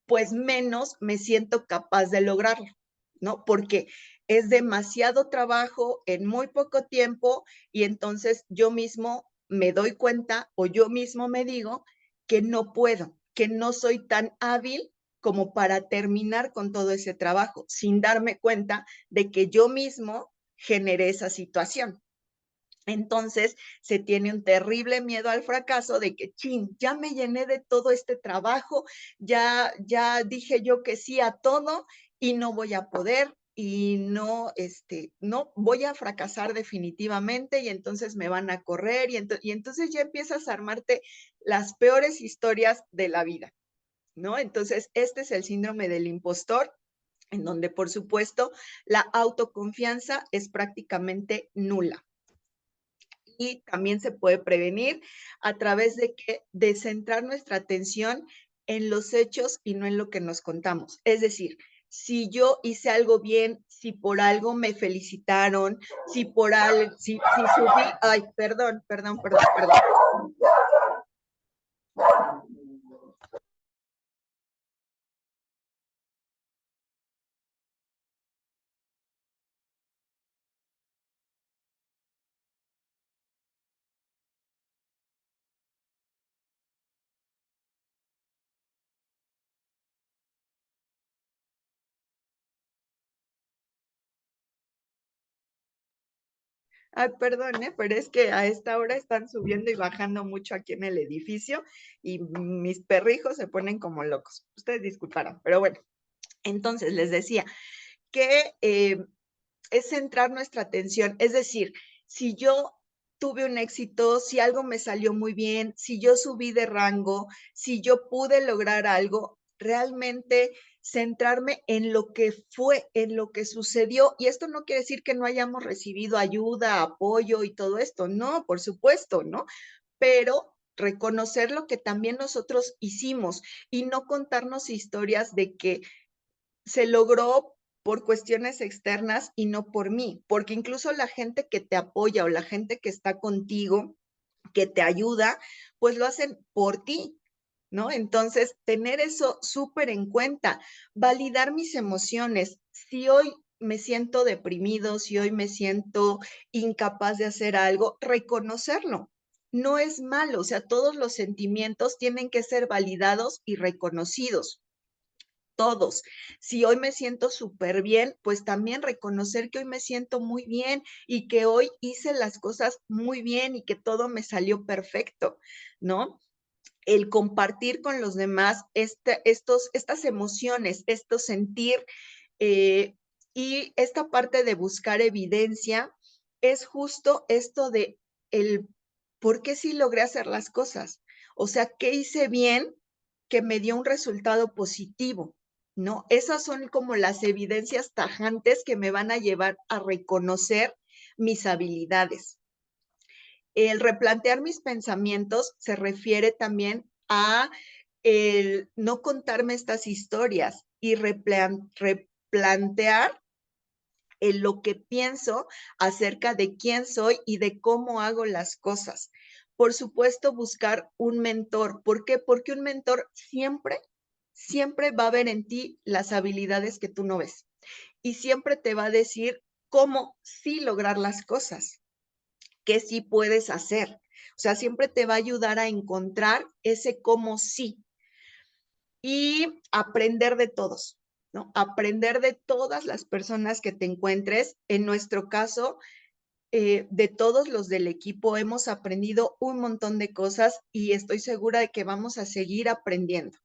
pues menos me siento capaz de lograrlo, ¿no? Porque es demasiado trabajo en muy poco tiempo y entonces yo mismo me doy cuenta o yo mismo me digo que no puedo, que no soy tan hábil como para terminar con todo ese trabajo, sin darme cuenta de que yo mismo generé esa situación. Entonces se tiene un terrible miedo al fracaso de que, chin, ya me llené de todo este trabajo, ya dije yo que sí a todo y no voy a poder y no voy a fracasar definitivamente y entonces me van a correr y entonces ya empiezas a armarte las peores historias de la vida, ¿no? Entonces, este es el síndrome del impostor, en donde, por supuesto, la autoconfianza es prácticamente nula y también se puede prevenir a través de centrar nuestra atención en los hechos y no en lo que nos contamos. Es decir, si yo hice algo bien, si por algo me felicitaron, si por algo, si subí, ay, perdón. Ay, perdón, pero es que a esta hora están subiendo y bajando mucho aquí en el edificio y mis perrijos se ponen como locos. Ustedes disculparán, pero bueno, entonces les decía que es centrar nuestra atención. Es decir, si yo tuve un éxito, si algo me salió muy bien, si yo subí de rango, si yo pude lograr algo, realmente centrarme en lo que fue, en lo que sucedió. Y esto no quiere decir que no hayamos recibido ayuda, apoyo y todo esto. No, por supuesto, ¿no? Pero reconocer lo que también nosotros hicimos y no contarnos historias de que se logró por cuestiones externas y no por mí, porque incluso la gente que te apoya o la gente que está contigo, que te ayuda, pues lo hacen por ti, ¿no? Entonces, tener eso súper en cuenta, validar mis emociones. Si hoy me siento deprimido, si hoy me siento incapaz de hacer algo, reconocerlo. No es malo, o sea, todos los sentimientos tienen que ser validados y reconocidos todos. Si hoy me siento súper bien, pues también reconocer que hoy me siento muy bien y que hoy hice las cosas muy bien y que todo me salió perfecto, ¿no? El compartir con los demás estas emociones, estos sentir eh, y esta parte de buscar evidencia es justo esto de el por qué sí logré hacer las cosas. O sea, ¿qué hice bien que me dio un resultado positivo? ¿No? Esas son como las evidencias tajantes que me van a llevar a reconocer mis habilidades. El replantear mis pensamientos se refiere también a el no contarme estas historias y replantear en lo que pienso acerca de quién soy y de cómo hago las cosas. Por supuesto, buscar un mentor. ¿Por qué? Porque un mentor siempre va a ver en ti las habilidades que tú no ves y siempre te va a decir cómo sí lograr las cosas, qué sí puedes hacer. O sea, siempre te va a ayudar a encontrar ese cómo sí y aprender de todos, ¿no? Aprender de todas las personas que te encuentres. En nuestro caso, de todos los del equipo hemos aprendido un montón de cosas y estoy segura de que vamos a seguir aprendiendo,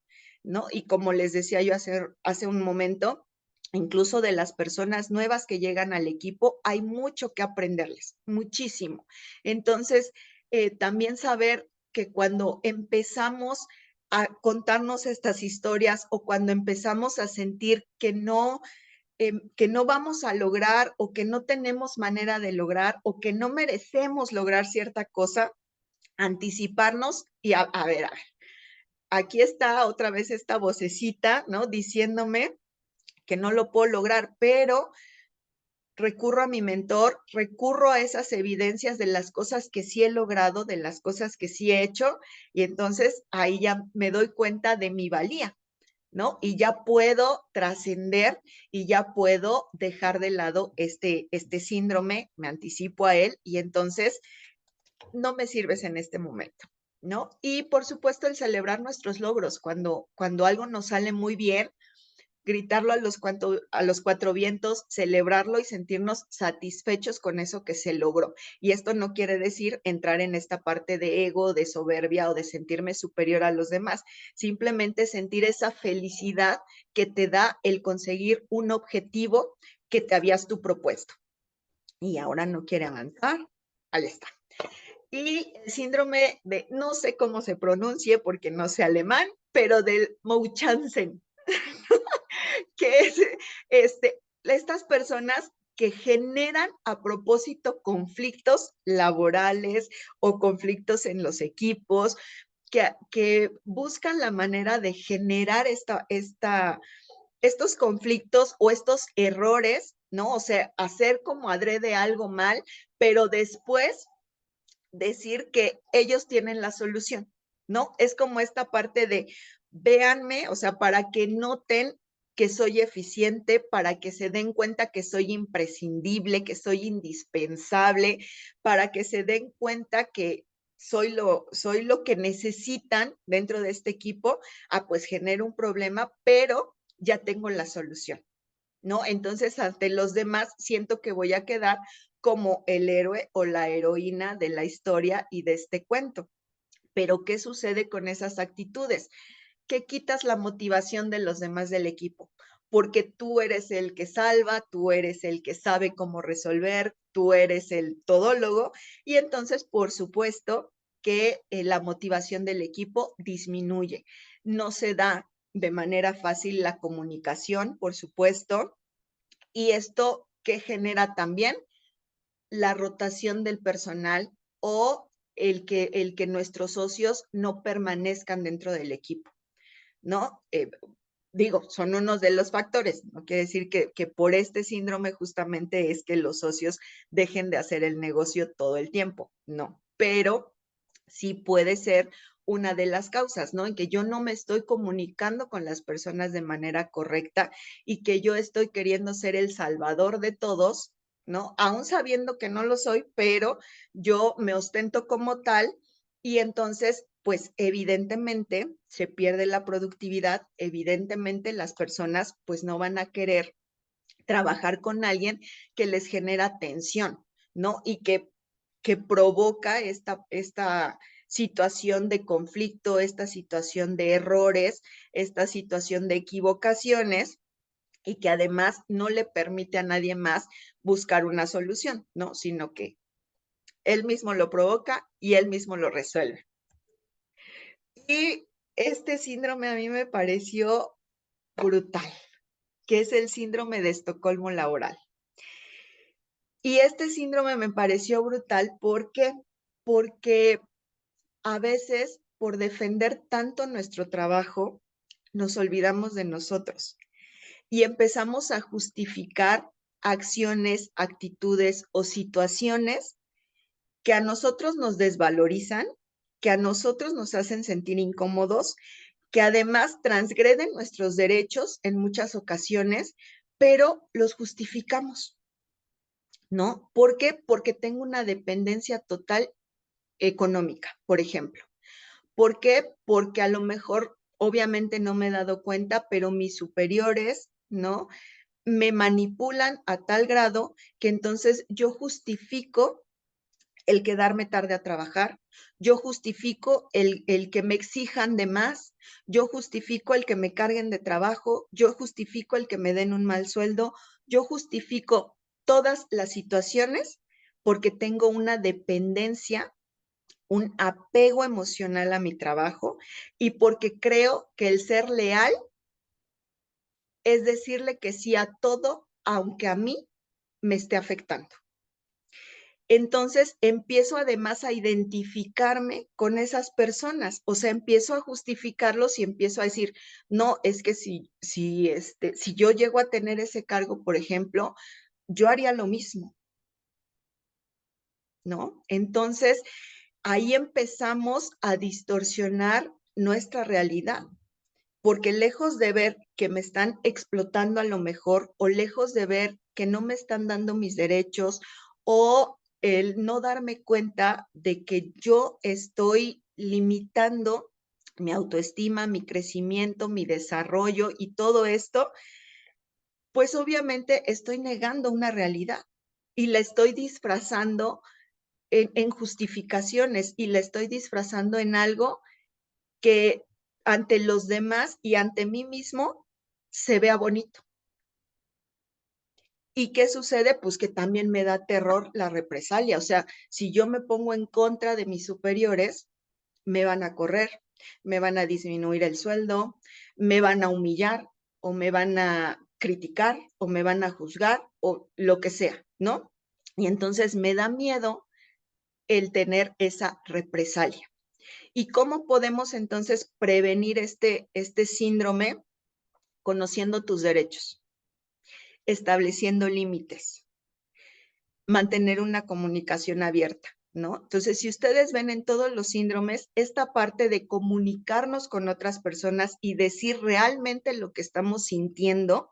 ¿no? Y como les decía yo hace un momento, incluso de las personas nuevas que llegan al equipo, hay mucho que aprenderles, muchísimo. Entonces, también saber que cuando empezamos a contarnos estas historias o cuando empezamos a sentir que no vamos a lograr o que no tenemos manera de lograr o que no merecemos lograr cierta cosa, anticiparnos y a ver, aquí está otra vez esta vocecita, ¿no? Diciéndome que no lo puedo lograr, pero recurro a mi mentor, recurro a esas evidencias de las cosas que sí he logrado, de las cosas que sí he hecho, y entonces ahí ya me doy cuenta de mi valía, ¿no? Y ya puedo trascender y ya puedo dejar de lado este síndrome, me anticipo a él y entonces no me sirves en este momento, ¿no? Y por supuesto el celebrar nuestros logros, cuando algo nos sale muy bien, gritarlo a los cuatro vientos, celebrarlo y sentirnos satisfechos con eso que se logró. Y esto no quiere decir entrar en esta parte de ego, de soberbia o de sentirme superior a los demás. Simplemente sentir esa felicidad que te da el conseguir un objetivo que te habías tú propuesto. Y ahora no quiere avanzar. Ahí está. Y el síndrome de, no sé cómo se pronuncie porque no sé alemán, pero del Mouchansen, que es estas personas que generan a propósito conflictos laborales o conflictos en los equipos, que buscan la manera de generar estos conflictos o estos errores, ¿no? O sea, hacer como adrede algo mal, pero después decir que ellos tienen la solución, ¿no? Es como esta parte de véanme, o sea, para que noten que soy eficiente, para que se den cuenta que soy imprescindible, que soy indispensable, para que se den cuenta que soy lo que necesitan dentro de este equipo. Pues genero un problema, pero ya tengo la solución, ¿no? Entonces, ante los demás, siento que voy a quedar como el héroe o la heroína de la historia y de este cuento. Pero, ¿qué sucede con esas actitudes? Que quitas la motivación de los demás del equipo, porque tú eres el que salva, tú eres el que sabe cómo resolver, tú eres el todólogo, y entonces, por supuesto, que la motivación del equipo disminuye. No se da de manera fácil la comunicación, por supuesto, y esto que genera también la rotación del personal o el que nuestros socios no permanezcan dentro del equipo, ¿no? Digo, son unos de los factores, no quiere decir que por este síndrome justamente es que los socios dejen de hacer el negocio todo el tiempo, no, pero sí puede ser una de las causas, ¿no? En que yo no me estoy comunicando con las personas de manera correcta y que yo estoy queriendo ser el salvador de todos, ¿no? Aún sabiendo que no lo soy, pero yo me ostento como tal y entonces, pues evidentemente se pierde la productividad, evidentemente las personas pues no van a querer trabajar con alguien que les genera tensión, ¿no? Y que provoca esta situación de conflicto, esta situación de errores, esta situación de equivocaciones y que además no le permite a nadie más buscar una solución, ¿no? Sino que él mismo lo provoca y él mismo lo resuelve. Y este síndrome a mí me pareció brutal, que es el síndrome de Estocolmo laboral. Y este síndrome me pareció brutal, ¿por qué? Porque a veces, por defender tanto nuestro trabajo, nos olvidamos de nosotros y empezamos a justificar acciones, actitudes o situaciones que a nosotros nos desvalorizan, que a nosotros nos hacen sentir incómodos, que además transgreden nuestros derechos en muchas ocasiones, pero los justificamos, ¿no? ¿Por qué? Porque tengo una dependencia total económica, por ejemplo. ¿Por qué? Porque a lo mejor, obviamente no me he dado cuenta, pero mis superiores, ¿no? Me manipulan a tal grado que entonces yo justifico el quedarme tarde a trabajar, yo justifico el que me exijan de más, yo justifico el que me carguen de trabajo, yo justifico el que me den un mal sueldo, yo justifico todas las situaciones porque tengo una dependencia, un apego emocional a mi trabajo y porque creo que el ser leal es decirle que sí a todo, aunque a mí me esté afectando. Entonces empiezo además a identificarme con esas personas, o sea, empiezo a justificarlos y empiezo a decir, no, es que si yo llego a tener ese cargo, por ejemplo, yo haría lo mismo, ¿no? Entonces, ahí empezamos a distorsionar nuestra realidad, porque lejos de ver que me están explotando a lo mejor, o lejos de ver que no me están dando mis derechos, o el no darme cuenta de que yo estoy limitando mi autoestima, mi crecimiento, mi desarrollo y todo esto, pues obviamente estoy negando una realidad y la estoy disfrazando en justificaciones y la estoy disfrazando en algo que ante los demás y ante mí mismo se vea bonito. ¿Y qué sucede? Pues que también me da terror la represalia. O sea, si yo me pongo en contra de mis superiores, me van a correr, me van a disminuir el sueldo, me van a humillar o me van a criticar o me van a juzgar o lo que sea, ¿no? Y entonces me da miedo el tener esa represalia. ¿Y cómo podemos entonces prevenir este síndrome? Conociendo tus derechos, estableciendo límites, mantener una comunicación abierta, ¿no? Entonces, si ustedes ven en todos los síndromes, esta parte de comunicarnos con otras personas y decir realmente lo que estamos sintiendo,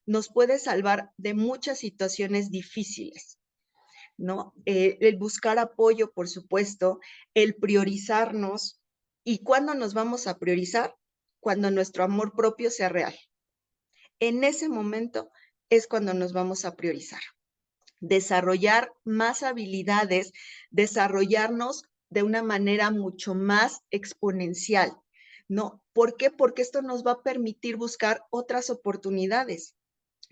nos puede salvar de muchas situaciones difíciles, ¿no? El buscar apoyo, por supuesto, el priorizarnos. ¿Y cuándo nos vamos a priorizar? Cuando nuestro amor propio sea real. En ese momento es cuando nos vamos a priorizar. Desarrollar más habilidades, desarrollarnos de una manera mucho más exponencial, ¿no? ¿Por qué? Porque esto nos va a permitir buscar otras oportunidades,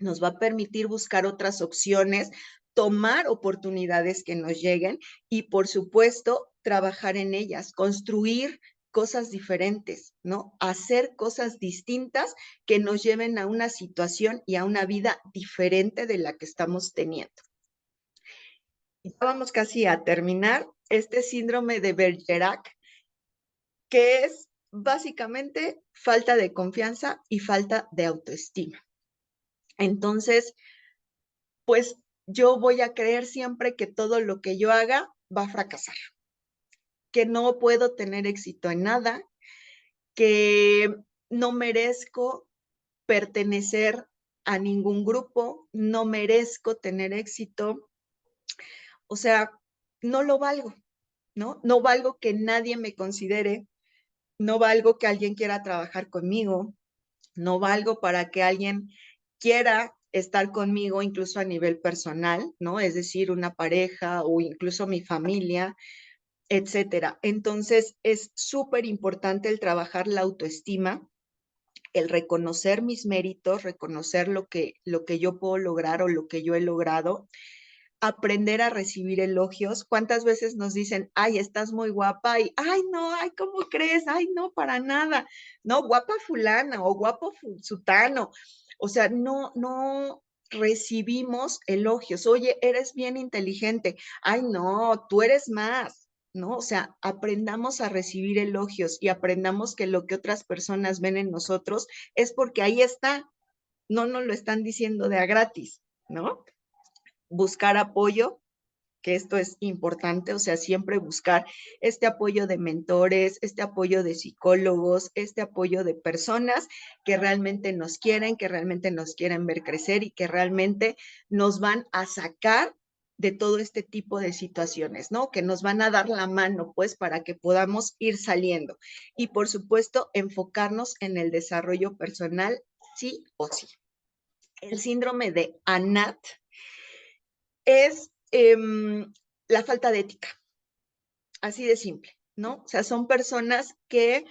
nos va a permitir buscar otras opciones, tomar oportunidades que nos lleguen y, por supuesto, trabajar en ellas, construir cosas diferentes, ¿no? Hacer cosas distintas que nos lleven a una situación y a una vida diferente de la que estamos teniendo. Ya vamos casi a terminar. Este síndrome de Bergerac, que es básicamente falta de confianza y falta de autoestima. Entonces, pues yo voy a creer siempre que todo lo que yo haga va a fracasar, que no puedo tener éxito en nada, que no merezco pertenecer a ningún grupo, no merezco tener éxito, o sea, no lo valgo, ¿no? No valgo que nadie me considere, no valgo que alguien quiera trabajar conmigo, no valgo para que alguien quiera estar conmigo incluso a nivel personal, ¿no? Es decir, una pareja o incluso mi familia, etcétera. Entonces, es súper importante el trabajar la autoestima, el reconocer mis méritos, reconocer lo que yo puedo lograr o lo que yo he logrado, aprender a recibir elogios. ¿Cuántas veces nos dicen, ay, estás muy guapa? Y, ay, no, ay, ¿cómo crees? Ay, no, para nada. No, guapa fulana o guapo sutano. O sea, no recibimos elogios. Oye, eres bien inteligente. Ay, no, tú eres más, ¿no? O sea, aprendamos a recibir elogios y aprendamos que lo que otras personas ven en nosotros es porque ahí está. No nos lo están diciendo de a gratis, ¿no? Buscar apoyo, que esto es importante, o sea, siempre buscar este apoyo de mentores, este apoyo de psicólogos, este apoyo de personas que realmente nos quieren, que realmente nos quieren ver crecer y que realmente nos van a sacar de todo este tipo de situaciones, ¿no? Que nos van a dar la mano, pues, para que podamos ir saliendo. Y, por supuesto, enfocarnos en el desarrollo personal, sí o sí. El síndrome de ANAT es la falta de ética, así de simple, ¿no? O sea, son personas que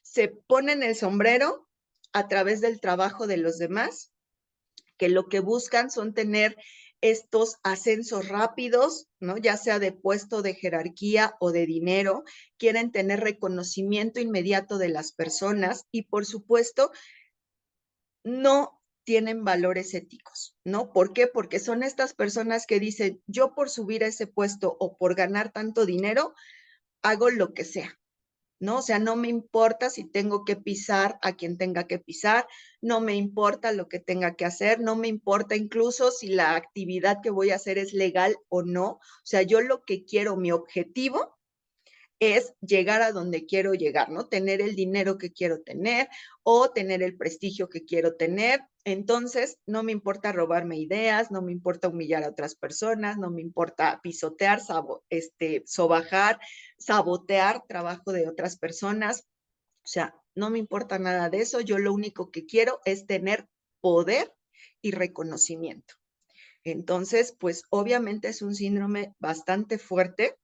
se ponen el sombrero a través del trabajo de los demás, que lo que buscan son tener estos ascensos rápidos, ¿no? Ya sea de puesto de jerarquía o de dinero, quieren tener reconocimiento inmediato de las personas y, por supuesto, no tienen valores éticos, ¿no? ¿Por qué? Porque son estas personas que dicen, yo por subir a ese puesto o por ganar tanto dinero, hago lo que sea, ¿no? O sea, no me importa si tengo que pisar a quien tenga que pisar, no me importa lo que tenga que hacer, no me importa incluso si la actividad que voy a hacer es legal o no. O sea, yo lo que quiero, mi objetivo es llegar a donde quiero llegar, ¿no? Tener el dinero que quiero tener o tener el prestigio que quiero tener. Entonces, no me importa robarme ideas, no me importa humillar a otras personas, no me importa pisotear, sobajar, sabotear trabajo de otras personas. O sea, no me importa nada de eso. Yo lo único que quiero es tener poder y reconocimiento. Entonces, pues obviamente es un síndrome bastante fuerte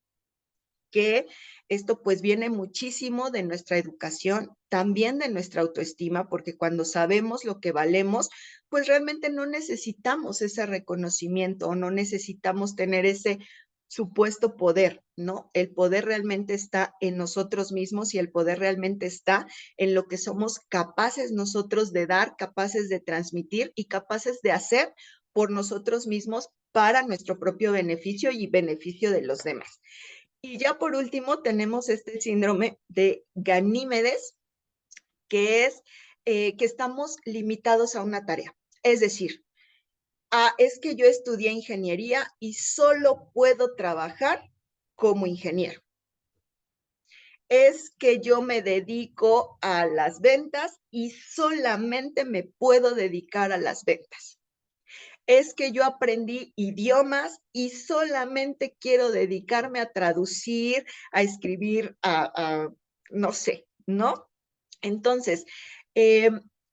que esto pues viene muchísimo de nuestra educación, también de nuestra autoestima, porque cuando sabemos lo que valemos, pues realmente no necesitamos ese reconocimiento o no necesitamos tener ese supuesto poder, ¿no? El poder realmente está en nosotros mismos y el poder realmente está en lo que somos capaces nosotros de dar, capaces de transmitir y capaces de hacer por nosotros mismos para nuestro propio beneficio y beneficio de los demás. Y ya por último tenemos este síndrome de Ganímedes, que es que estamos limitados a una tarea. Es decir, es que yo estudié ingeniería y solo puedo trabajar como ingeniero. Es que yo me dedico a las ventas y solamente me puedo dedicar a las ventas. Es que yo aprendí idiomas y solamente quiero dedicarme a traducir, a escribir, no sé, ¿no? Entonces,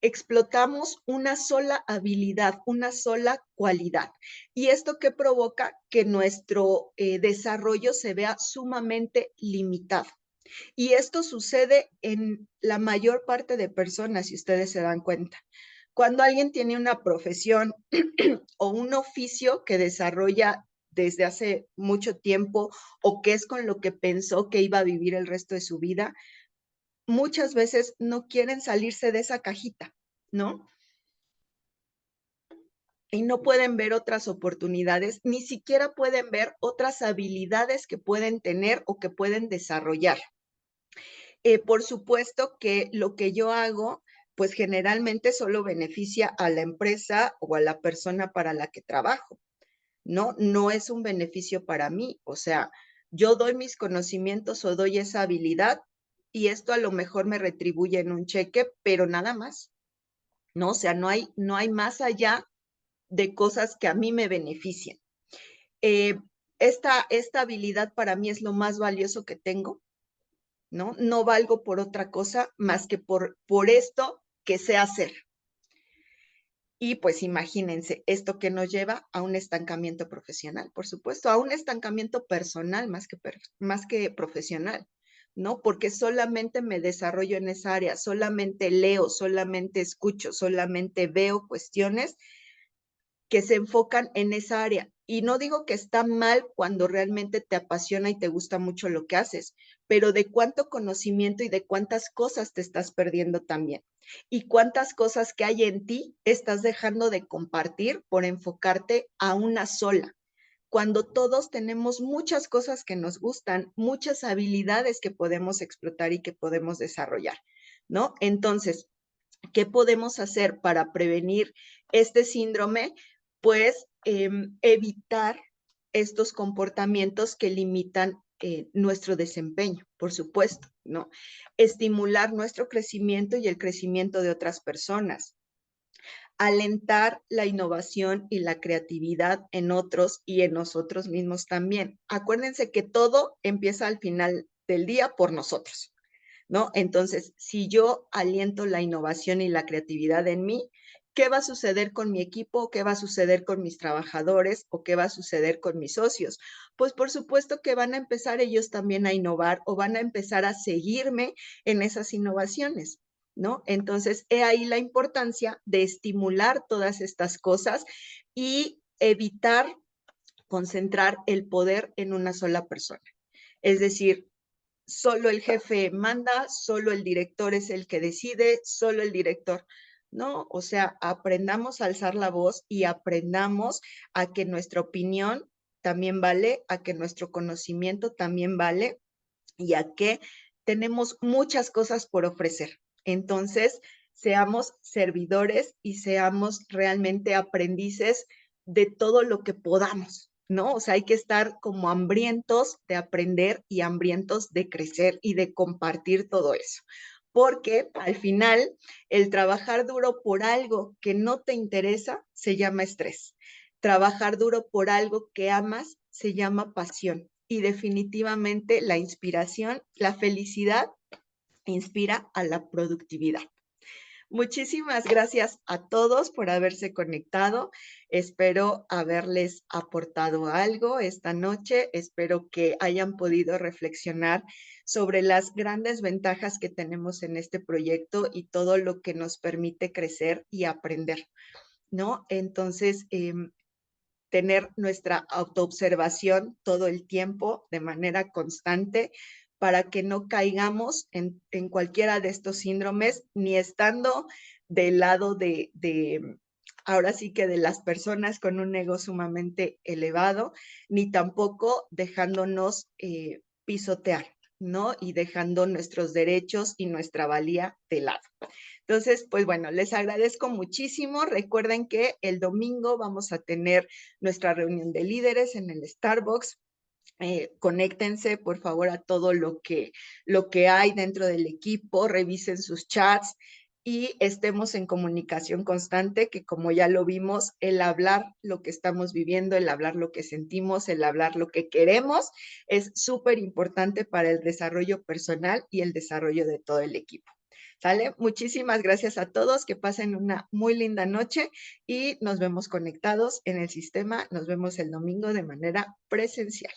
explotamos una sola habilidad, una sola cualidad. ¿Y esto qué provoca? Que nuestro desarrollo se vea sumamente limitado. Y esto sucede en la mayor parte de personas, si ustedes se dan cuenta. Cuando alguien tiene una profesión o un oficio que desarrolla desde hace mucho tiempo o que es con lo que pensó que iba a vivir el resto de su vida, muchas veces no quieren salirse de esa cajita, ¿no? Y no pueden ver otras oportunidades, ni siquiera pueden ver otras habilidades que pueden tener o que pueden desarrollar. Por supuesto que lo que yo hago, pues generalmente solo beneficia a la empresa o a la persona para la que trabajo, ¿no? No es un beneficio para mí. O sea, yo doy mis conocimientos o doy esa habilidad y esto a lo mejor me retribuye en un cheque, pero nada más, ¿no? O sea, no hay más allá de cosas que a mí me beneficien. Eh, esta habilidad para mí es lo más valioso que tengo, ¿no? No valgo por otra cosa más que por esto que sé hacer. Y pues imagínense, esto que nos lleva a un estancamiento profesional, por supuesto, a un estancamiento personal más que profesional, ¿no? Porque solamente me desarrollo en esa área, solamente leo, solamente escucho, solamente veo cuestiones que se enfocan en esa área. Y no digo que está mal cuando realmente te apasiona y te gusta mucho lo que haces, pero de cuánto conocimiento y de cuántas cosas te estás perdiendo también. Y cuántas cosas que hay en ti estás dejando de compartir por enfocarte a una sola. Cuando todos tenemos muchas cosas que nos gustan, muchas habilidades que podemos explotar y que podemos desarrollar, ¿no? Entonces, ¿qué podemos hacer para prevenir este síndrome? Pues evitar estos comportamientos que limitan nuestro desempeño, por supuesto, ¿no? Estimular nuestro crecimiento y el crecimiento de otras personas. Alentar la innovación y la creatividad en otros y en nosotros mismos también. Acuérdense que todo empieza al final del día por nosotros, ¿no? Entonces, si yo aliento la innovación y la creatividad en mí, ¿qué va a suceder con mi equipo? ¿Qué va a suceder con mis trabajadores? ¿O qué va a suceder con mis socios? Pues por supuesto que van a empezar ellos también a innovar o van a empezar a seguirme en esas innovaciones, ¿no? Entonces, he ahí la importancia de estimular todas estas cosas y evitar concentrar el poder en una sola persona. Es decir, solo el jefe manda, solo el director es el que decide, solo el director. No, o sea, aprendamos a alzar la voz y aprendamos a que nuestra opinión también vale, a que nuestro conocimiento también vale y a que tenemos muchas cosas por ofrecer. Entonces, seamos servidores y seamos realmente aprendices de todo lo que podamos, ¿no? O sea, hay que estar como hambrientos de aprender y hambrientos de crecer y de compartir todo eso. Porque al final, el trabajar duro por algo que no te interesa se llama estrés. Trabajar duro por algo que amas se llama pasión. Y definitivamente la inspiración, la felicidad inspira a la productividad. Muchísimas gracias a todos por haberse conectado. Espero haberles aportado algo esta noche. Espero que hayan podido reflexionar sobre las grandes ventajas que tenemos en este proyecto y todo lo que nos permite crecer y aprender, ¿no? Entonces, tener nuestra autoobservación todo el tiempo de manera constante para que no caigamos en cualquiera de estos síndromes, ni estando del lado ahora sí que de las personas con un ego sumamente elevado, ni tampoco dejándonos pisotear, ¿no? Y dejando nuestros derechos y nuestra valía de lado. Entonces, pues bueno, les agradezco muchísimo. Recuerden que el domingo vamos a tener nuestra reunión de líderes en el Starbucks. Conéctense, por favor, a todo lo que hay dentro del equipo, revisen sus chats y estemos en comunicación constante, que como ya lo vimos, el hablar lo que estamos viviendo, el hablar lo que sentimos, el hablar lo que queremos, es súper importante para el desarrollo personal y el desarrollo de todo el equipo. ¿Sale? Muchísimas gracias a todos, que pasen una muy linda noche y nos vemos conectados en el sistema. Nos vemos el domingo de manera presencial.